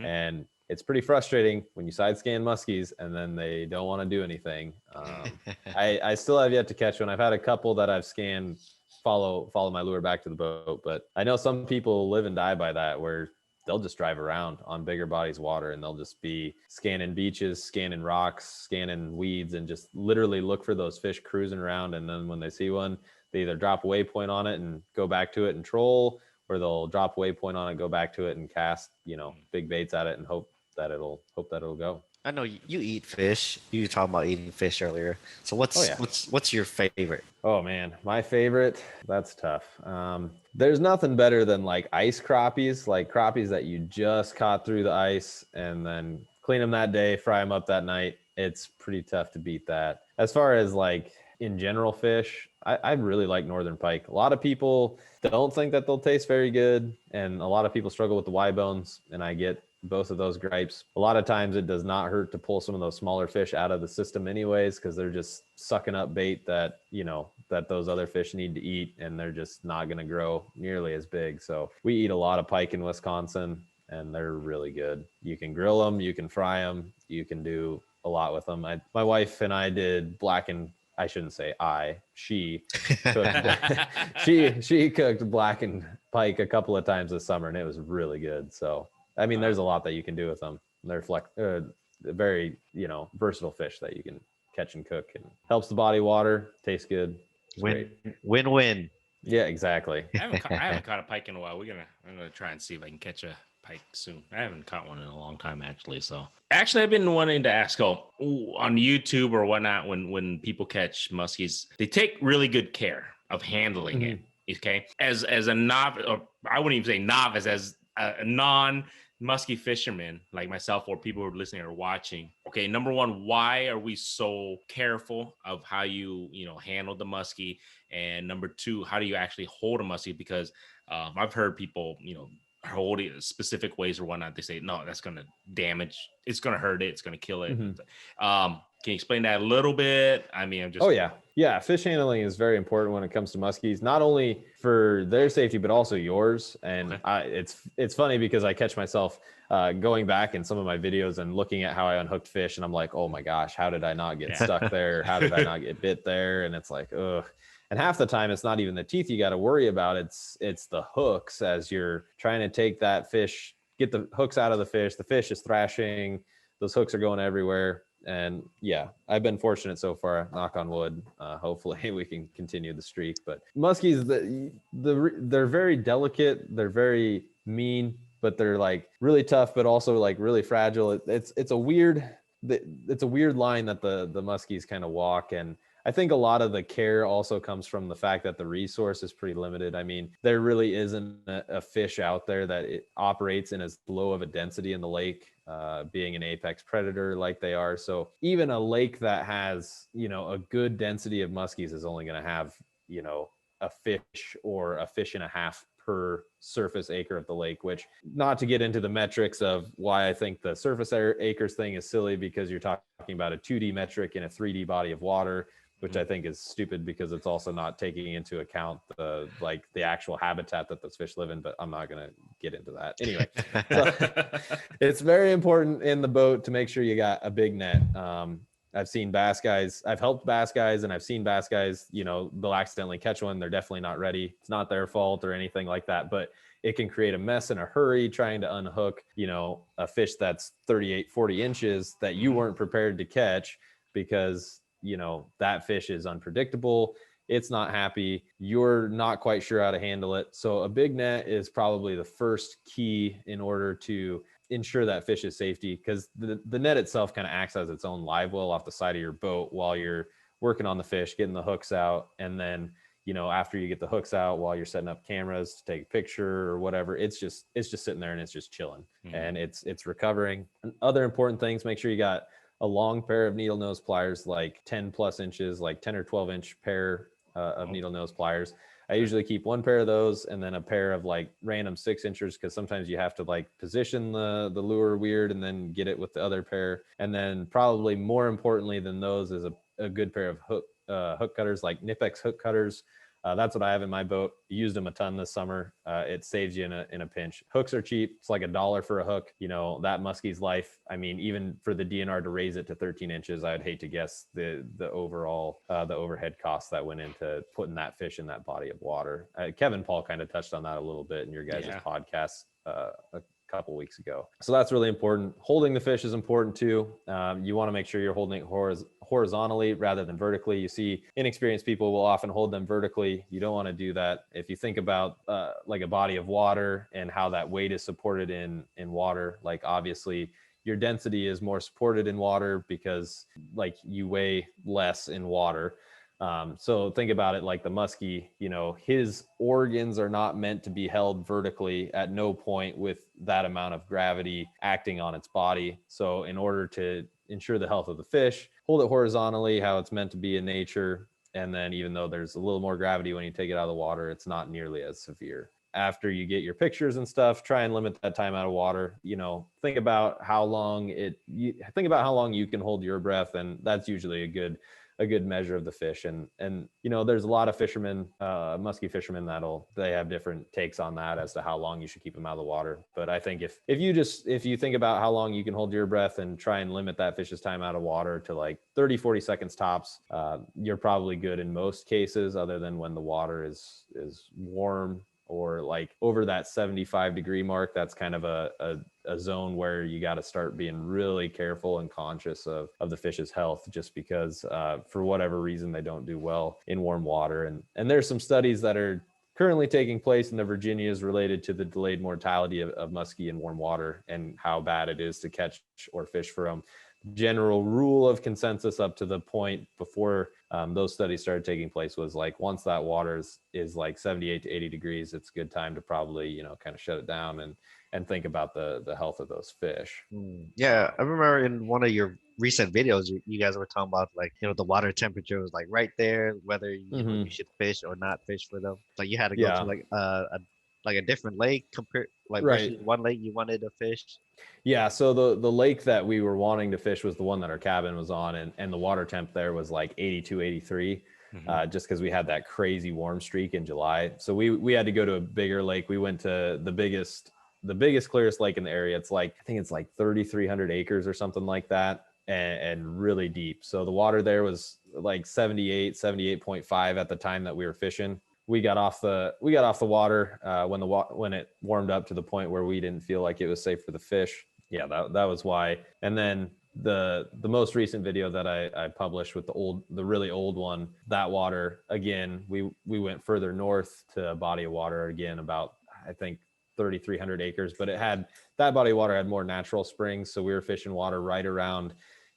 [SPEAKER 3] and it's pretty frustrating when you side scan muskies and then they don't want to do anything. I still have yet to catch one. I've had a couple that I've scanned follow my lure back to the boat, but I know some people live and die by that, where they'll just drive around on bigger bodies of water, and they'll just be scanning beaches, scanning rocks, scanning weeds, and just literally look for those fish cruising around. And then when they see one, they either drop a waypoint on it and go back to it and troll, or they'll drop a waypoint on it, go back to it and cast, big baits at it and hope that it'll go.
[SPEAKER 2] I know you eat fish. You were talking about eating fish earlier. So what's your favorite?
[SPEAKER 3] Oh man, my favorite, that's tough. There's nothing better than like ice crappies, like crappies that you just caught through the ice, and then clean them that day, fry them up that night. It's pretty tough to beat that. As far as like in general fish, I really like northern pike. A lot of people don't think that they'll taste very good, and a lot of people struggle with the Y bones, and I get both of those gripes. A lot of times it does not hurt to pull some of those smaller fish out of the system anyways, because they're just sucking up bait that that those other fish need to eat, and they're just not going to grow nearly as big. So we eat a lot of pike in Wisconsin, and they're really good. You can grill them, you can fry them, you can do a lot with them. My wife and I did she cooked blackened pike a couple of times this summer, and it was really good. So I mean, there's a lot that you can do with them. They're very, versatile fish that you can catch and cook, and helps the body water, tastes good.
[SPEAKER 2] Win-win.
[SPEAKER 3] Yeah, exactly.
[SPEAKER 1] I haven't caught a pike in a while. I'm gonna try and see if I can catch a pike soon. I haven't caught one in a long time, actually. So I've been wanting to ask, on YouTube or whatnot, when people catch muskies, they take really good care of handling it. Okay, as a novice, or I wouldn't even say novice, as a non-musky fisherman like myself, or people who are listening or watching. Okay, number one, why are we so careful of how you handle the muskie? And number two, how do you actually hold a muskie? Because I've heard people hold it specific ways or whatnot. They say, no, that's going to damage, it's going to hurt it, it's going to kill it. Can you explain that a little bit? I mean, I'm just...
[SPEAKER 3] Yeah. Fish handling is very important when it comes to muskies, not only for their safety, but also yours. And it's funny because I catch myself going back in some of my videos and looking at how I unhooked fish, and I'm like, oh my gosh, how did I not get stuck there? How did I not get bit there? And it's like, ugh. And half the time it's not even the teeth you got to worry about. It's the hooks as you're trying to take that fish, get the hooks out of the fish. The fish is thrashing. Those hooks are going everywhere. And yeah, I've been fortunate so far, knock on wood. Hopefully we can continue the streak. But muskies, they're very delicate. They're very mean, but they're like really tough, but also like really fragile. It's a weird line that the muskies kind of walk. And I think a lot of the care also comes from the fact that the resource is pretty limited. I mean, there really isn't a fish out there that it operates in as low of a density in the lake, being an apex predator like they are. So even a lake that has, a good density of muskies is only going to have, a fish or a fish and a half per surface acre of the lake, which, not to get into the metrics of why I think the surface acres thing is silly, because you're talking about a 2D metric in a 3D body of water, which I think is stupid because it's also not taking into account the actual habitat that those fish live in, but I'm not going to get into that. Anyway, so it's very important in the boat to make sure you got a big net. I've seen bass guys, I've helped bass guys, and I've seen bass guys, they'll accidentally catch one. They're definitely not ready. It's not their fault or anything like that, but it can create a mess in a hurry trying to unhook, a fish that's 38, 40 inches that you weren't prepared to catch, because that fish is unpredictable. It's not happy. You're not quite sure how to handle it. So a big net is probably the first key in order to ensure that fish's safety, because the net itself kind of acts as its own live well off the side of your boat while you're working on the fish, getting the hooks out. And then, after you get the hooks out, while you're setting up cameras to take a picture or whatever, it's just sitting there and it's just chilling. And it's recovering. And other important things, make sure you got a long pair of needle nose pliers, like 10 plus inches, like 10 or 12 inch pair of needle nose pliers. I usually keep one pair of those and then a pair of like random 6 inchers, because sometimes you have to like position the lure weird and then get it with the other pair. And then probably more importantly than those is a good pair of hook cutters, like Nipex hook cutters. That's what I have in my boat. Used them a ton this summer. It saves you in a pinch. Hooks are cheap. It's like $1 for a hook. That muskie's life. I mean, even for the DNR to raise it to 13 inches, I'd hate to guess the overall the overhead costs that went into putting that fish in that body of water. Kevin Paul kind of touched on that a little bit in your guys' podcast a couple weeks ago. So that's really important. Holding the fish is important too. You want to make sure you're holding it horizontally rather than vertically. You see inexperienced people will often hold them vertically. You don't want to do that. If you think about like a body of water and how that weight is supported in water, like obviously your density is more supported in water because like you weigh less in water. So think about it like the muskie, his organs are not meant to be held vertically at no point with that amount of gravity acting on its body. So in order to ensure the health of the fish, hold it horizontally, how it's meant to be in nature. And then even though there's a little more gravity when you take it out of the water, it's not nearly as severe. After you get your pictures and stuff, try and limit that time out of water. Think about how long you can hold your breath, and that's usually a good measure of the fish. And there's a lot of fishermen, musky fishermen, they have different takes on that as to how long you should keep them out of the water. But I think if you think about how long you can hold your breath and try and limit that fish's time out of water to like 30, 40 seconds tops, you're probably good in most cases, other than when the water is warm or like over that 75-degree mark. That's kind of a zone where you got to start being really careful and conscious of the fish's health, just because for whatever reason they don't do well in warm water. And there's some studies that are currently taking place in the Virginias related to the delayed mortality of muskie in warm water and how bad it is to catch or fish for them. General rule of consensus up to the point before those studies started taking place was like, once that water is like 78 to 80 degrees, it's a good time to probably kind of shut it down and think about the health of those fish.
[SPEAKER 2] Yeah, I remember in one of your recent videos, you guys were talking about like, the water temperature was like right there, whether you should fish or not fish for them. Like you had to go to like a different lake compared like versus one lake you wanted to fish.
[SPEAKER 3] Yeah, so the lake that we were wanting to fish was the one that our cabin was on, and the water temp there was like 82, 83, just because we had that crazy warm streak in July. So we had to go to a bigger lake. We went to the biggest, clearest lake in the area. It's like, I think it's like 3,300 acres or something like that. and really deep. So the water there was like 78.5 at the time that we were fishing. We got off the water when it warmed up to the point where we didn't feel like it was safe for the fish. Yeah, that was why. And then the most recent video that I published with the really old one, that water again, we went further north to a body of water again, about I think 3,300 acres, but that body of water had more natural springs, so we were fishing water right around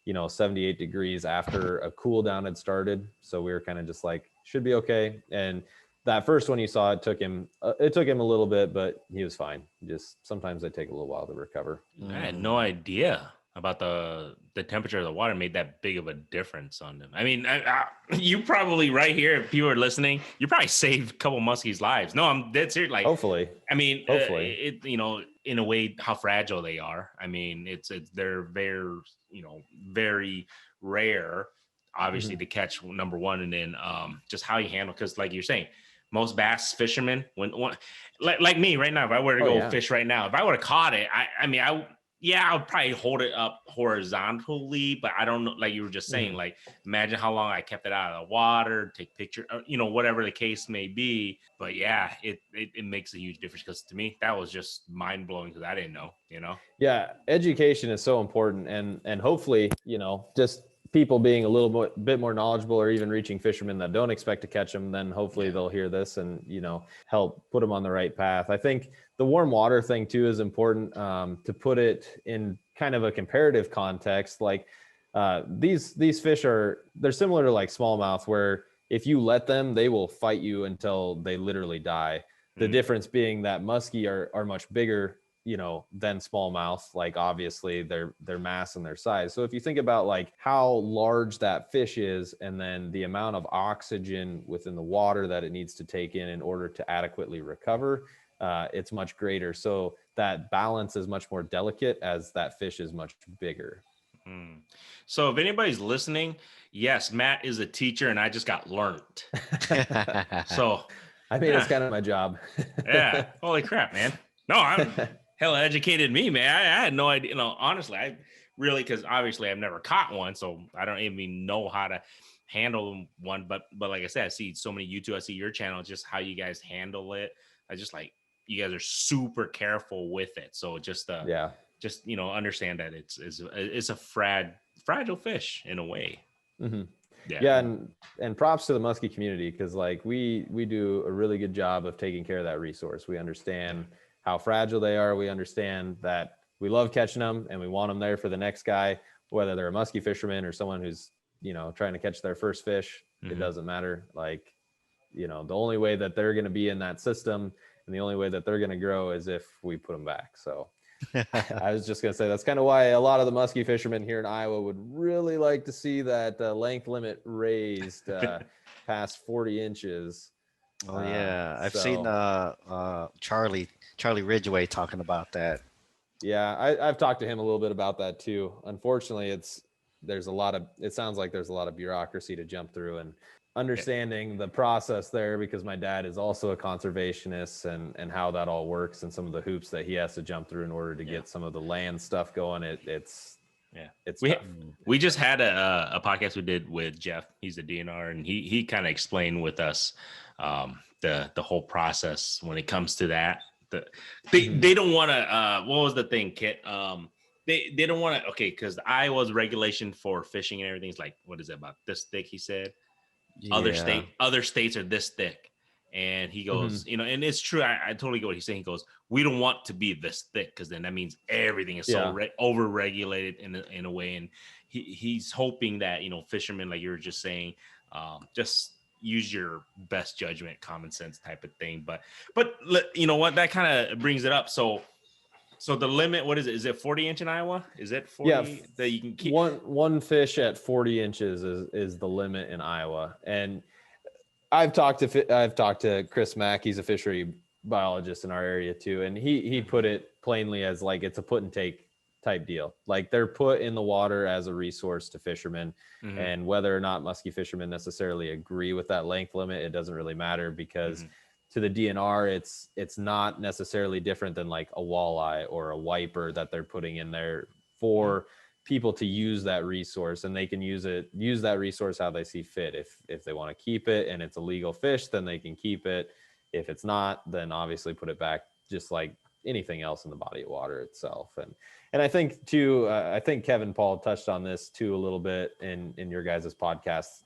[SPEAKER 3] 78 degrees after a cool down had started. So we were kind of just like, should be okay. And that first one you saw, it took him a little bit, but he was fine. Just sometimes they take a little while to recover.
[SPEAKER 1] I had no idea about the temperature of the water made that big of a difference on them. I mean, you probably right here, if people are listening, you probably saved a couple muskies' lives. No, I'm dead serious. Like,
[SPEAKER 3] hopefully.
[SPEAKER 1] I mean, in a way, how fragile they are. I mean, they're very, very rare, obviously, to catch, number one, and then just how you handle, because like you're saying, most bass fishermen, when like me right now, if I were to go fish right now, if I would have caught it, I would probably hold it up horizontally, but I don't know, like you were just saying, like imagine how long I kept it out of the water, take picture, whatever the case may be. But yeah, it makes a huge difference, because to me, that was just mind blowing, because I didn't know,
[SPEAKER 3] Yeah, education is so important, and hopefully, just people being a little bit more knowledgeable, or even reaching fishermen that don't expect to catch them, then hopefully they'll hear this and help put them on the right path. I think the warm water thing too is important, to put it in kind of a comparative context. Like these fish they're similar to like smallmouth, where if you let them, they will fight you until they literally die. The difference being that muskie are much bigger than smallmouth, like obviously their mass and their size. So if you think about like how large that fish is, and then the amount of oxygen within the water that it needs to take in order to adequately recover, it's much greater. So that balance is much more delicate as that fish is much bigger.
[SPEAKER 1] So if anybody's listening, yes, Matt is a teacher, and I just got learned. So
[SPEAKER 3] I mean, it's kind of my job.
[SPEAKER 1] Yeah. Holy crap, man. No, I'm hell educated me, man. I had no idea. Honestly, I really, because obviously I've never caught one, so I don't even know how to handle one. But like I said, I see so many YouTube. I see your channel, just how you guys handle it. I just like, you guys are super careful with it. So just understand that it's a fragile fish in a way.
[SPEAKER 3] Mm-hmm. Yeah, and props to the muskie community, because like we do a really good job of taking care of that resource. We understand how fragile they are. We understand that we love catching them, and we want them there for the next guy, whether they're a muskie fisherman or someone who's trying to catch their first fish. It doesn't matter. Like the only way that they're going to be in that system, and the only way that they're going to grow, is if we put them back. So I was just going to say, that's kind of why a lot of the muskie fishermen here in Iowa would really like to see that length limit raised past 40 inches.
[SPEAKER 2] Oh yeah, I've seen Charlie Ridgway talking about that.
[SPEAKER 3] Yeah, I've talked to him a little bit about that too. Unfortunately, it sounds like there's a lot of bureaucracy to jump through, and understanding the process there, because my dad is also a conservationist, and how that all works, and some of the hoops that he has to jump through in order to get some of the land stuff going. It's
[SPEAKER 1] we just had a podcast we did with Jeff. He's a DNR, and he kind of explained with us the whole process when it comes to that. They don't want to what was the thing, Kit? They don't want to, because Iowa's regulation for fishing and everything is like, what is it, about this thick, he said? Other states are this thick. And he goes, and it's true. I totally get what he's saying. He goes, we don't want to be this thick, because then that means everything is so over-regulated in a way. And he's hoping that, fishermen, like you were just saying, just use your best judgment, common sense type of thing. But you know what? That kind of brings it up. So the limit, what is it? Is it 40 inch in Iowa? Is it 40 that you can keep?
[SPEAKER 3] One fish at 40 inches is the limit in Iowa. And I've talked to Chris Mack. He's a fishery biologist in our area too, and he put it plainly as like it's a put and take type deal. Like they're put in the water as a resource to fishermen, and whether or not muskie fishermen necessarily agree with that length limit, it doesn't really matter, because to the DNR, it's not necessarily different than like a walleye or a wiper that they're putting in there for people to use that resource, and they can use that resource how they see fit. If they want to keep it and it's a legal fish, then they can keep it. If it's not, then obviously put it back, just like anything else in the body of water itself. And I think too, I think Kevin Paul touched on this too a little bit in your guys' podcast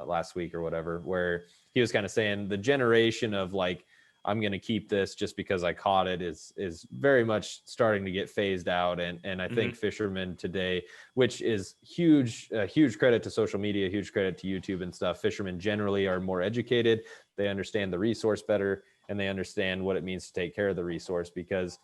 [SPEAKER 3] last week or whatever, where he was kind of saying the generation of like, I'm going to keep this just because I caught it is very much starting to get phased out. And I think fishermen today, which is huge credit to social media, huge credit to YouTube and stuff. Fishermen generally are more educated. They understand the resource better, and they understand what it means to take care of the resource. Because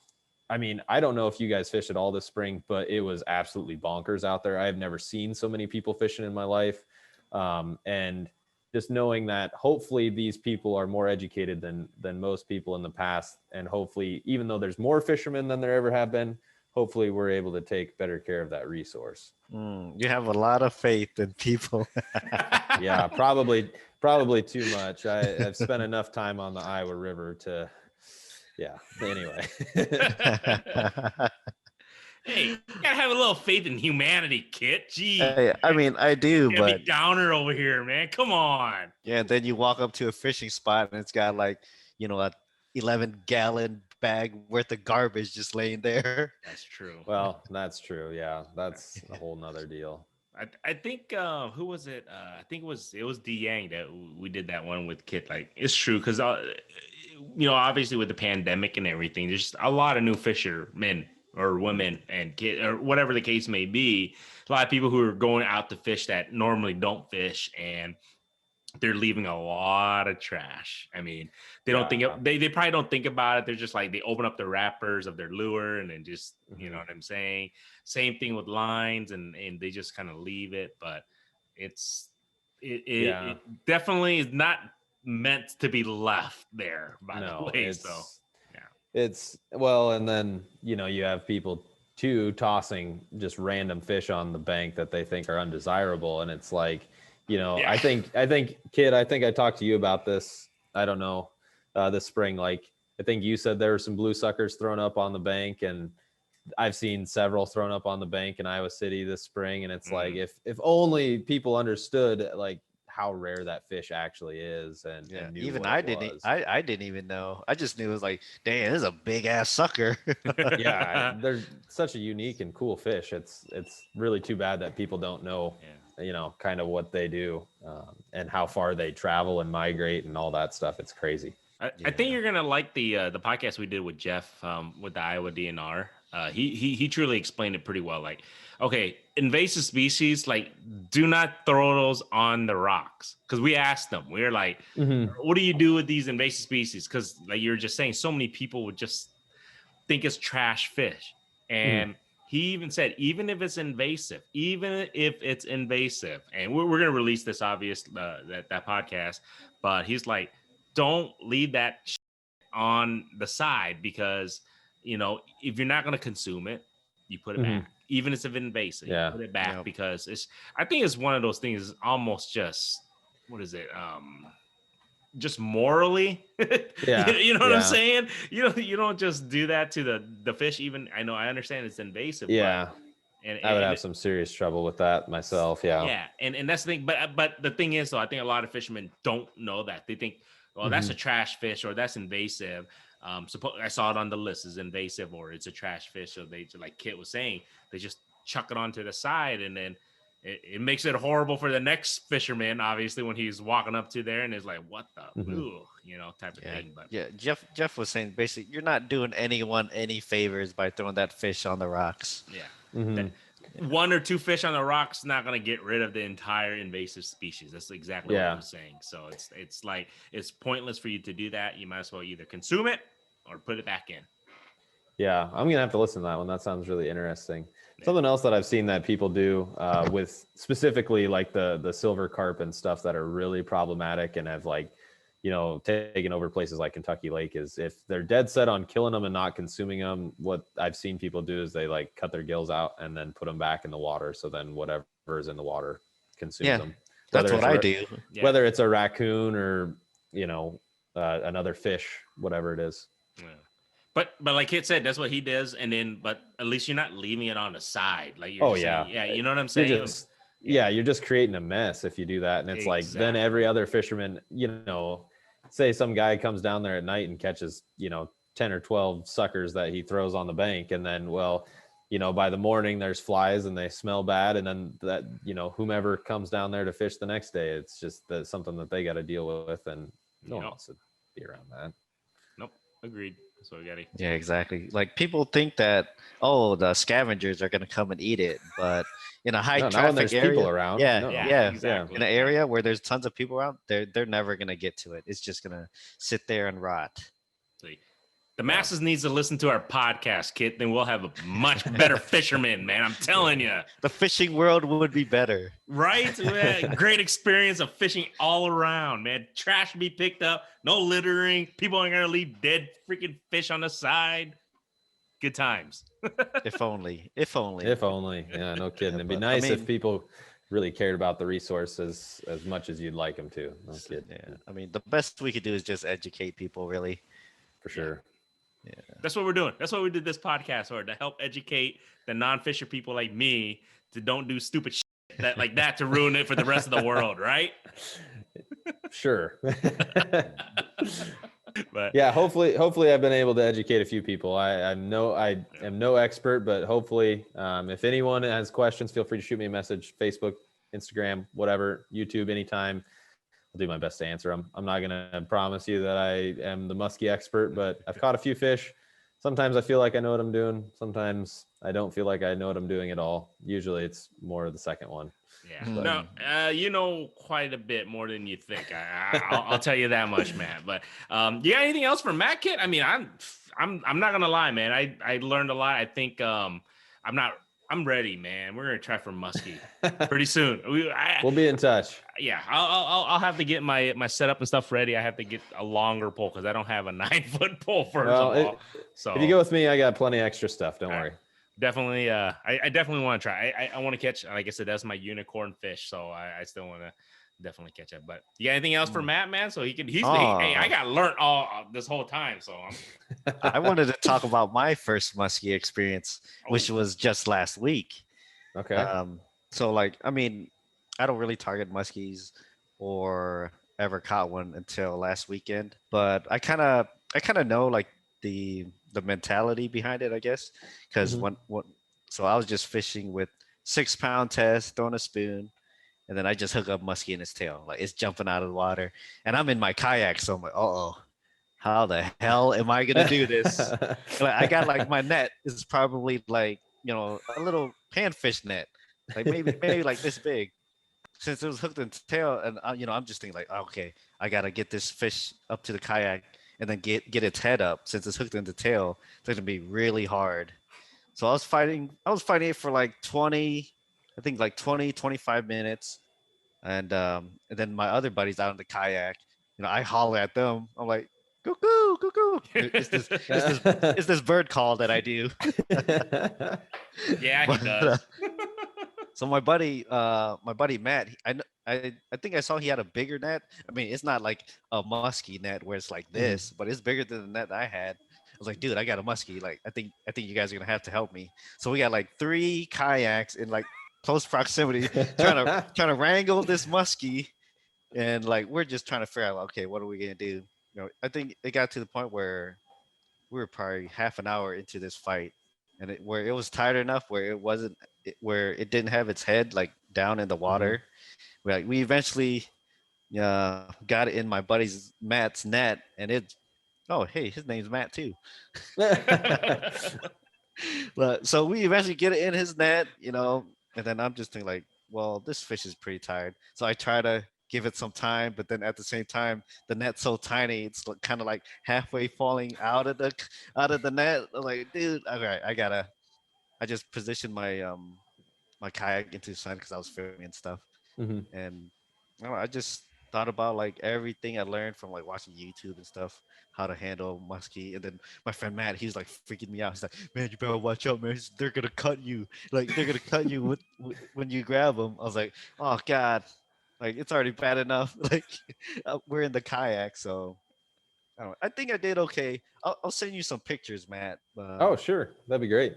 [SPEAKER 3] I mean, I don't know if you guys fished at all this spring, but it was absolutely bonkers out there. I've never seen so many people fishing in my life. And just knowing that hopefully these people are more educated than most people in the past. And hopefully, even though there's more fishermen than there ever have been, hopefully we're able to take better care of that resource.
[SPEAKER 2] You have a lot of faith in people.
[SPEAKER 3] Yeah, probably too much. I've spent enough time on the Iowa River to, yeah. Anyway.
[SPEAKER 1] Hey, you gotta have a little faith in humanity, Kit. Gee,
[SPEAKER 2] I mean, I do,
[SPEAKER 1] you
[SPEAKER 2] but
[SPEAKER 1] be downer over here, man. Come on.
[SPEAKER 2] yeah, then you walk up to a fishing spot and it's got like, a 11-gallon bag worth of garbage just laying there.
[SPEAKER 1] That's true.
[SPEAKER 3] Well, that's true. Yeah, that's a whole nother deal.
[SPEAKER 1] I think who was it? I think it was D Yang that we did that one with Kit. Like, it's true because obviously with the pandemic and everything, there's just a lot of new fishermen or women and kids or whatever the case may be. A lot of people who are going out to fish that normally don't fish, and they're leaving a lot of trash. I mean, they don't think they probably don't think about it. They're just like, they open up the wrappers of their lure and then just, you know what I'm saying? Same thing with lines, and they just kind of leave it. But it definitely is not meant to be left there, by the way. So
[SPEAKER 3] it's well, and then you have people too tossing just random fish on the bank that they think are undesirable, and it's like, I think Kid, I think I talked to you about this, I don't know, this spring. Like, I think you said there were some blue suckers thrown up on the bank, and I've seen several thrown up on the bank in Iowa City this spring. And it's like, if only people understood like how rare that fish actually is, and knew
[SPEAKER 2] even
[SPEAKER 3] I
[SPEAKER 2] didn't even know. I just knew it was like, damn, this is a big ass sucker.
[SPEAKER 3] Yeah, they're such a unique and cool fish. It's really too bad that people don't know, kind of what they do, and how far they travel and migrate and all that stuff. It's crazy.
[SPEAKER 1] I think you're gonna like the podcast we did with Jeff with the Iowa DNR. He truly explained it pretty well. Like, okay, invasive species, like, do not throw those on the rocks. Because we asked them, we were like, what do you do with these invasive species? Because like you were just saying, so many people would just think it's trash fish. And he even said, even if it's invasive, and we're going to release this, that podcast, but he's like, don't leave that on the side, because if you're not going to consume it, you put it back. Even if it's invasive, you put it back, because I think it's one of those things, almost just, what is it? Just morally, you know what I'm saying? You don't just do that to the fish. Even I understand it's invasive.
[SPEAKER 3] Yeah. And I would have some serious trouble with that myself. Yeah.
[SPEAKER 1] And that's the thing. But the thing is, though, I think a lot of fishermen don't know that. They think, well, that's a trash fish, or that's invasive. I saw it on the list as invasive, or it's a trash fish. So they, like Kit was saying, they just chuck it onto the side, and then it makes it horrible for the next fisherman, obviously, when he's walking up to there and is like, what the type of thing. But
[SPEAKER 2] Jeff was saying, basically, you're not doing anyone any favors by throwing that fish on the rocks.
[SPEAKER 1] One or two fish on the rocks not going to get rid of the entire invasive species. That's exactly what I'm saying. So it's like, it's pointless for you to do that. You might as well either consume it or put it back in.
[SPEAKER 3] Yeah, I'm gonna have to listen to that one. That sounds really interesting. Something else that I've seen that people do with specifically like the silver carp and stuff that are really problematic and have like, taken over places like Kentucky Lake, is if they're dead set on killing them and not consuming them, what I've seen people do is they like cut their gills out and then put them back in the water. So then whatever's in the water consumes them.
[SPEAKER 2] That's what I do.
[SPEAKER 3] Whether it's a raccoon or, another fish, whatever it is.
[SPEAKER 1] Yeah. But like Kit said, that's what he does, and then but at least you're not leaving it on the side. Like you're
[SPEAKER 3] Oh
[SPEAKER 1] just
[SPEAKER 3] yeah,
[SPEAKER 1] saying, yeah, you know what I'm
[SPEAKER 3] you're
[SPEAKER 1] saying?
[SPEAKER 3] just you're just creating a mess if you do that, and it's like then every
[SPEAKER 1] Exactly.
[SPEAKER 3] other fisherman, say some guy comes down there at night and catches 10 or 12 suckers that he throws on the bank, and then by the morning there's flies and they smell bad, and then that whomever comes down there to fish the next day, it's just something that they got to deal with, and no one wants to be around that.
[SPEAKER 1] Nope, agreed. So we got to.
[SPEAKER 2] Yeah, exactly. Like people think that the scavengers are gonna come and eat it, but in a high
[SPEAKER 3] No, not when there's
[SPEAKER 2] traffic area,
[SPEAKER 3] people around.
[SPEAKER 2] yeah,
[SPEAKER 3] No.
[SPEAKER 2] yeah,
[SPEAKER 1] exactly.
[SPEAKER 2] in an area where there's tons of people around, they're never gonna get to it. It's just gonna sit there and rot.
[SPEAKER 1] See, the masses needs to listen to our podcast, Kit. Then we'll have a much better fisherman, man. I'm telling you.
[SPEAKER 2] The fishing world would be better.
[SPEAKER 1] Right? Great experience of fishing all around, man. Trash be picked up, no littering. People aren't gonna leave dead freaking fish on the side. Good times.
[SPEAKER 2] If only. If only.
[SPEAKER 3] If only. Yeah, no kidding. It'd be nice if people really cared about the resources as much as you'd like them to. No kidding.
[SPEAKER 2] Yeah. I mean, the best we could do is just educate people, really.
[SPEAKER 3] For sure.
[SPEAKER 2] Yeah.
[SPEAKER 1] That's what we're doing. That's what we did this podcast for, to help educate the non-fisher people like me to don't do stupid shit like that to ruin it for the rest of the world, right?
[SPEAKER 3] Sure.
[SPEAKER 1] But
[SPEAKER 3] yeah, hopefully I've been able to educate a few people. I am no expert, but hopefully if anyone has questions, feel free to shoot me a message, Facebook, Instagram, whatever, YouTube, anytime. I'll do my best to answer them. I'm not going to promise you that I am the musky expert, but I've caught a few fish. Sometimes I feel like I know what I'm doing. Sometimes I don't feel like I know what I'm doing at all. Usually it's more of the second one.
[SPEAKER 1] Yeah, no, you know quite a bit more than you think. I'll tell you that much, man. But you got anything else for Matt, Kit? I mean, I'm not gonna lie, man. I learned a lot. I think I'm ready, man. We're gonna try for musky pretty soon.
[SPEAKER 3] We'll be in touch.
[SPEAKER 1] Yeah, I'll have to get my setup and stuff ready. I have to get a longer pole because I don't have a 9-foot pole first of all. So
[SPEAKER 3] if you go with me, I got plenty of extra stuff. Don't worry.
[SPEAKER 1] Definitely. I definitely want to try. I want to catch, like I said, that's my unicorn fish. So I still want to definitely catch it. But you got anything else for Matt, man? So hey, I got learned all this whole time. So
[SPEAKER 2] I wanted to talk about my first muskie experience, which was just last week.
[SPEAKER 3] Okay.
[SPEAKER 2] So I mean, I don't really target muskies or ever caught one until last weekend, but I kind of know like the mentality behind it, I guess, because so I was just fishing with 6-pound test, throwing a spoon, and then I just hook up muskie in its tail, like it's jumping out of the water, and I'm in my kayak, so I'm like, how the hell am I gonna do this? I got like my net is probably like a little panfish net, like maybe like this big, since it was hooked in the tail, and I'm just thinking like, okay, I gotta get this fish up to the kayak and then get its head up. Since it's hooked in the tail, it's gonna be really hard. So I was fighting it for like 20, 25 minutes. And then my other buddies out in the kayak, I holler at them. I'm like, cuckoo, cuckoo. It's this bird call that I do.
[SPEAKER 1] Yeah, he does.
[SPEAKER 2] So my buddy Matt, I think I saw he had a bigger net. I mean, it's not like a musky net where it's like this, but it's bigger than the net I had. I was like, dude, I got a musky. Like, I think you guys are gonna have to help me. So we got like 3 kayaks in like close proximity, trying to wrangle this musky, and like we're just trying to figure out, okay, what are we gonna do? I think it got to the point where we were probably half an hour into this fight, and where it was tired enough where it didn't have its head like down in the water. We eventually got it in my buddy's Matt's net, and hey, his name's Matt too. So we eventually get it in his net, and then I'm just thinking like, well, this fish is pretty tired. So I try to give it some time, but then at the same time, the net's so tiny, it's kind of like halfway falling out of the net. I'm like, dude, okay, I just positioned my my kayak into the sun because I was filming and stuff. And I just thought about like everything I learned from like watching YouTube and stuff, how to handle muskie. And then my friend Matt, he's like freaking me out. He's like, man, you better watch out, man. They're gonna cut you. Like they're gonna cut you when you grab them. I was like, oh god, like it's already bad enough. Like we're in the kayak, so I think I did okay. I'll send you some pictures, Matt.
[SPEAKER 3] Oh, sure. That'd be great.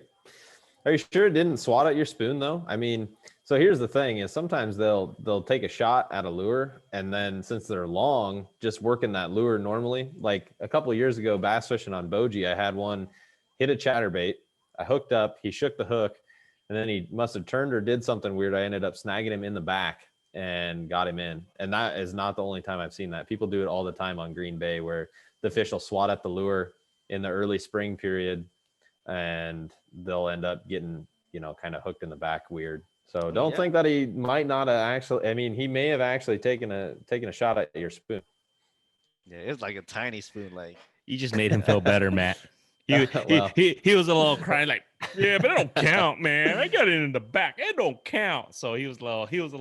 [SPEAKER 3] Are you sure it didn't swat at your spoon though? I mean, so here's the thing is sometimes they'll take a shot at a lure and then since they're long, just working that lure normally. Like a couple of years ago, bass fishing on Bogie, I had one hit a chatterbait. I hooked up, he shook the hook, and then he must have turned or did something weird. I ended up snagging him in the back and got him in. And that is not the only time I've seen that. People do it all the time on Green Bay where the fish will swat at the lure in the early spring period and they'll end up getting, kind of hooked in the back weird. So don't think that he might not have actually, I mean, he may have actually taken a shot at your spoon.
[SPEAKER 2] Yeah, it's like a tiny spoon. Like
[SPEAKER 1] You just made him feel better, Matt.
[SPEAKER 3] Well.
[SPEAKER 1] He was a little crying like, yeah, but it don't count, man. I got it in the back. It don't count. So he was a little,
[SPEAKER 2] I was,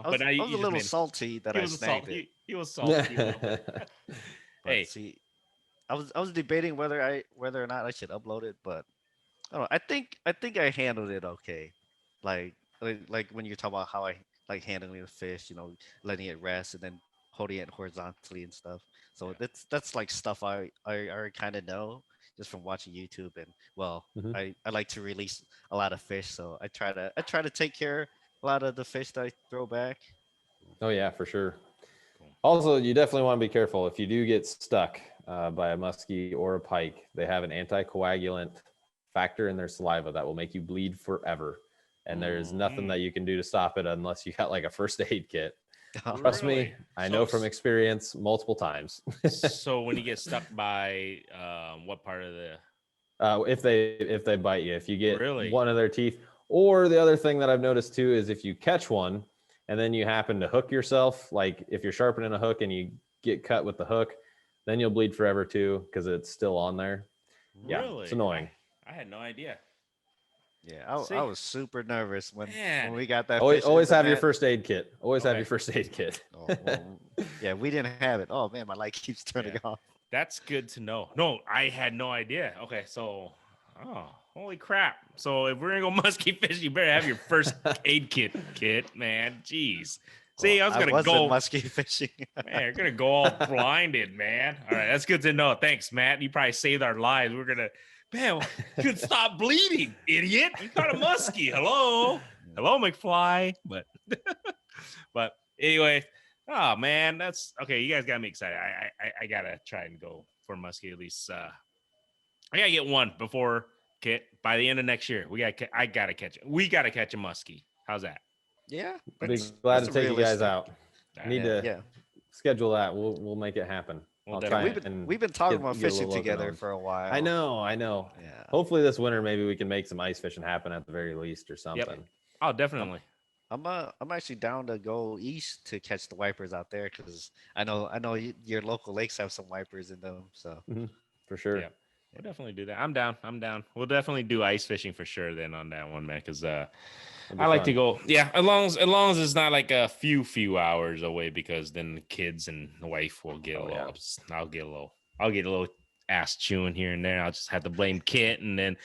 [SPEAKER 1] but
[SPEAKER 2] I was a little salty that I snagged it.
[SPEAKER 1] He was salty. A little bit.
[SPEAKER 2] But
[SPEAKER 1] Hey,
[SPEAKER 2] see, I was debating whether or not I should upload it, but I don't know. I think I handled it okay. Like when you're talking about how I like handling the fish, letting it rest and then holding it horizontally and stuff. So that's like stuff I already kind of know just from watching YouTube and
[SPEAKER 3] Mhm.
[SPEAKER 2] I like to release a lot of fish, so I try to take care of a lot of the fish that I throw back.
[SPEAKER 3] Oh yeah, for sure. Also, you definitely want to be careful if you do get stuck by a muskie or a pike. They have an anticoagulant factor in their saliva that will make you bleed forever, and there's nothing that you can do to stop it unless you got like a first aid kit. Trust
[SPEAKER 1] Really?
[SPEAKER 3] me, I know from experience multiple times.
[SPEAKER 1] So when you get stuck by what part of the
[SPEAKER 3] If they bite you, if you get
[SPEAKER 1] Really?
[SPEAKER 3] one of their teeth, or the other thing that I've noticed too is if you catch one and then you happen to hook yourself, like if you're sharpening a hook and you get cut with the hook, then you'll bleed forever too because it's still on there. Yeah,
[SPEAKER 1] Really?
[SPEAKER 3] it's annoying.
[SPEAKER 1] I had no idea.
[SPEAKER 2] Yeah,
[SPEAKER 1] See?
[SPEAKER 2] I was super nervous when
[SPEAKER 1] Man.
[SPEAKER 2] we got that.
[SPEAKER 3] Always,
[SPEAKER 2] fish in
[SPEAKER 3] always
[SPEAKER 2] the
[SPEAKER 3] have your
[SPEAKER 2] net.
[SPEAKER 3] first aid kit. Always have
[SPEAKER 1] Okay.
[SPEAKER 3] your first aid kit.
[SPEAKER 2] Oh, well, yeah, we didn't have it. Oh man, my light keeps turning
[SPEAKER 1] Yeah.
[SPEAKER 2] off.
[SPEAKER 1] That's good to know. No, I had no idea. Okay, so holy crap. So if we're gonna go musky fish, you better have your first aid kit, man. Jeez. See, I was gonna
[SPEAKER 2] wasn't
[SPEAKER 1] go
[SPEAKER 2] musky fishing.
[SPEAKER 1] man, you're gonna go all blinded, man. All right, that's good to know. Thanks, Matt. You probably saved our lives. We're gonna man, you could stop bleeding, idiot. You caught a muskie. Hello, McFly. But anyway, oh man, that's okay. You guys got me excited. I gotta try and go for muskie at least. I gotta get one before by the end of next year. I gotta catch it. We gotta catch a muskie. How's that?
[SPEAKER 2] Yeah,
[SPEAKER 3] I'd be
[SPEAKER 2] that's-
[SPEAKER 3] glad to
[SPEAKER 2] that's
[SPEAKER 3] take you guys
[SPEAKER 2] realistic.
[SPEAKER 3] out.
[SPEAKER 1] All
[SPEAKER 3] Need
[SPEAKER 1] right.
[SPEAKER 3] to
[SPEAKER 2] Yeah,
[SPEAKER 3] schedule that. We'll make it happen.
[SPEAKER 1] We'll
[SPEAKER 3] I'll
[SPEAKER 1] definitely-
[SPEAKER 3] try and
[SPEAKER 2] we've been talking
[SPEAKER 3] get-
[SPEAKER 2] about
[SPEAKER 3] get a
[SPEAKER 2] fishing
[SPEAKER 3] little local
[SPEAKER 2] together
[SPEAKER 3] knowledge.
[SPEAKER 2] for a while.
[SPEAKER 3] I know.
[SPEAKER 2] Yeah,
[SPEAKER 3] Hopefully this winter maybe we can make some ice fishing happen at the very least or something.
[SPEAKER 1] Oh, definitely.
[SPEAKER 2] I'm actually down to go east to catch the wipers out there because I know your local lakes have some wipers in them. So
[SPEAKER 3] For sure.
[SPEAKER 1] Yeah. We'll definitely do that. I'm down. We'll definitely do ice fishing for sure then on that one, man. Because I like to go. Yeah, as long as it's not like a few hours away, because then the kids and the wife will get a little. I'll get a little ass chewing here and there. I'll just have to blame Kit, and then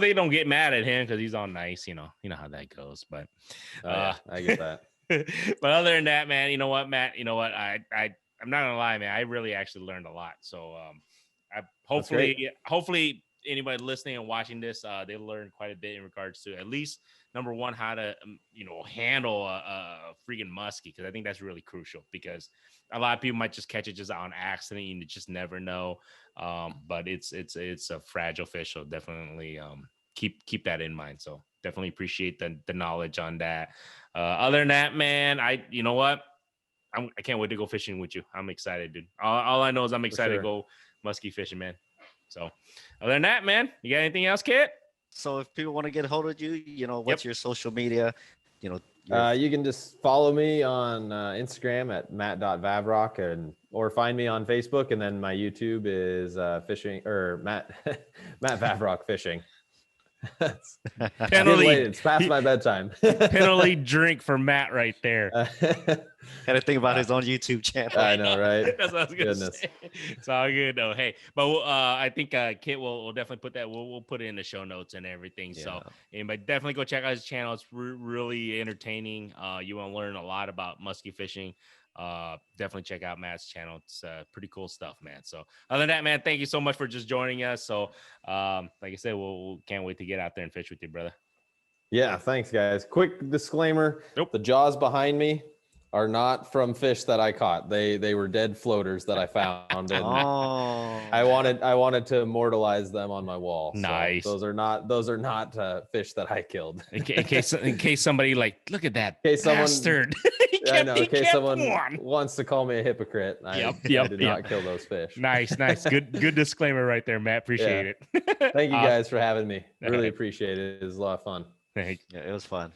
[SPEAKER 1] they don't get mad at him because he's all nice. You know how that goes. But
[SPEAKER 3] I get that.
[SPEAKER 1] but other than that, man, you know what, Matt? You know what? I'm not gonna lie, man. I really actually learned a lot. So hopefully anybody listening and watching this, they learn quite a bit in regards to at least number one, how to handle a freaking muskie, because I think that's really crucial, because a lot of people might just catch it just on accident. You just never know. But it's a fragile fish, so definitely keep that in mind. So definitely appreciate the knowledge on that. Other than that, man, you know what? I can't wait to go fishing with you. I'm excited, dude. All I know is I'm excited to go musky fishing, man. So other than that, man, you got anything else, Kit?
[SPEAKER 2] So if people want to get a hold of you, what's your social media? You
[SPEAKER 3] can just follow me on Instagram at matt.vavroch or find me on Facebook, and then my YouTube is fishing or Matt Vavroch fishing.
[SPEAKER 1] Penalty.
[SPEAKER 3] It's past my bedtime.
[SPEAKER 1] Penalty drink for Matt right there.
[SPEAKER 2] had to think about his own YouTube channel.
[SPEAKER 3] I know, right?
[SPEAKER 1] That's what I was gonna say. It's all good though. Hey, but I think Kit will definitely put that. We'll put it in the show notes and everything. Yeah. So anybody definitely go check out his channel. It's really entertaining. You want to learn a lot about musky fishing. definitely check out Matt's channel. It's pretty cool stuff, man. So other than that, man, thank you so much for just joining us. So like I said, we'll can't wait to get out there and fish with you, brother.
[SPEAKER 3] Yeah, thanks, guys. Quick disclaimer:
[SPEAKER 1] Nope.
[SPEAKER 3] the jaws behind me are not from fish that I caught. They were dead floaters that I found. And
[SPEAKER 2] Oh,
[SPEAKER 3] I wanted to immortalize them on my wall.
[SPEAKER 1] Nice.
[SPEAKER 3] So those are not fish that I killed.
[SPEAKER 1] In case somebody like, look at that
[SPEAKER 3] In case someone-
[SPEAKER 1] bastard.
[SPEAKER 3] I know. In case someone
[SPEAKER 1] one.
[SPEAKER 3] wants to call me a hypocrite, I did not kill those fish.
[SPEAKER 1] Nice. Good disclaimer right there, Matt. Appreciate it.
[SPEAKER 3] Thank you guys for having me.
[SPEAKER 1] All
[SPEAKER 3] Really
[SPEAKER 1] right.
[SPEAKER 3] appreciate it. It was a lot of fun.
[SPEAKER 1] Thank
[SPEAKER 2] yeah, it was fun.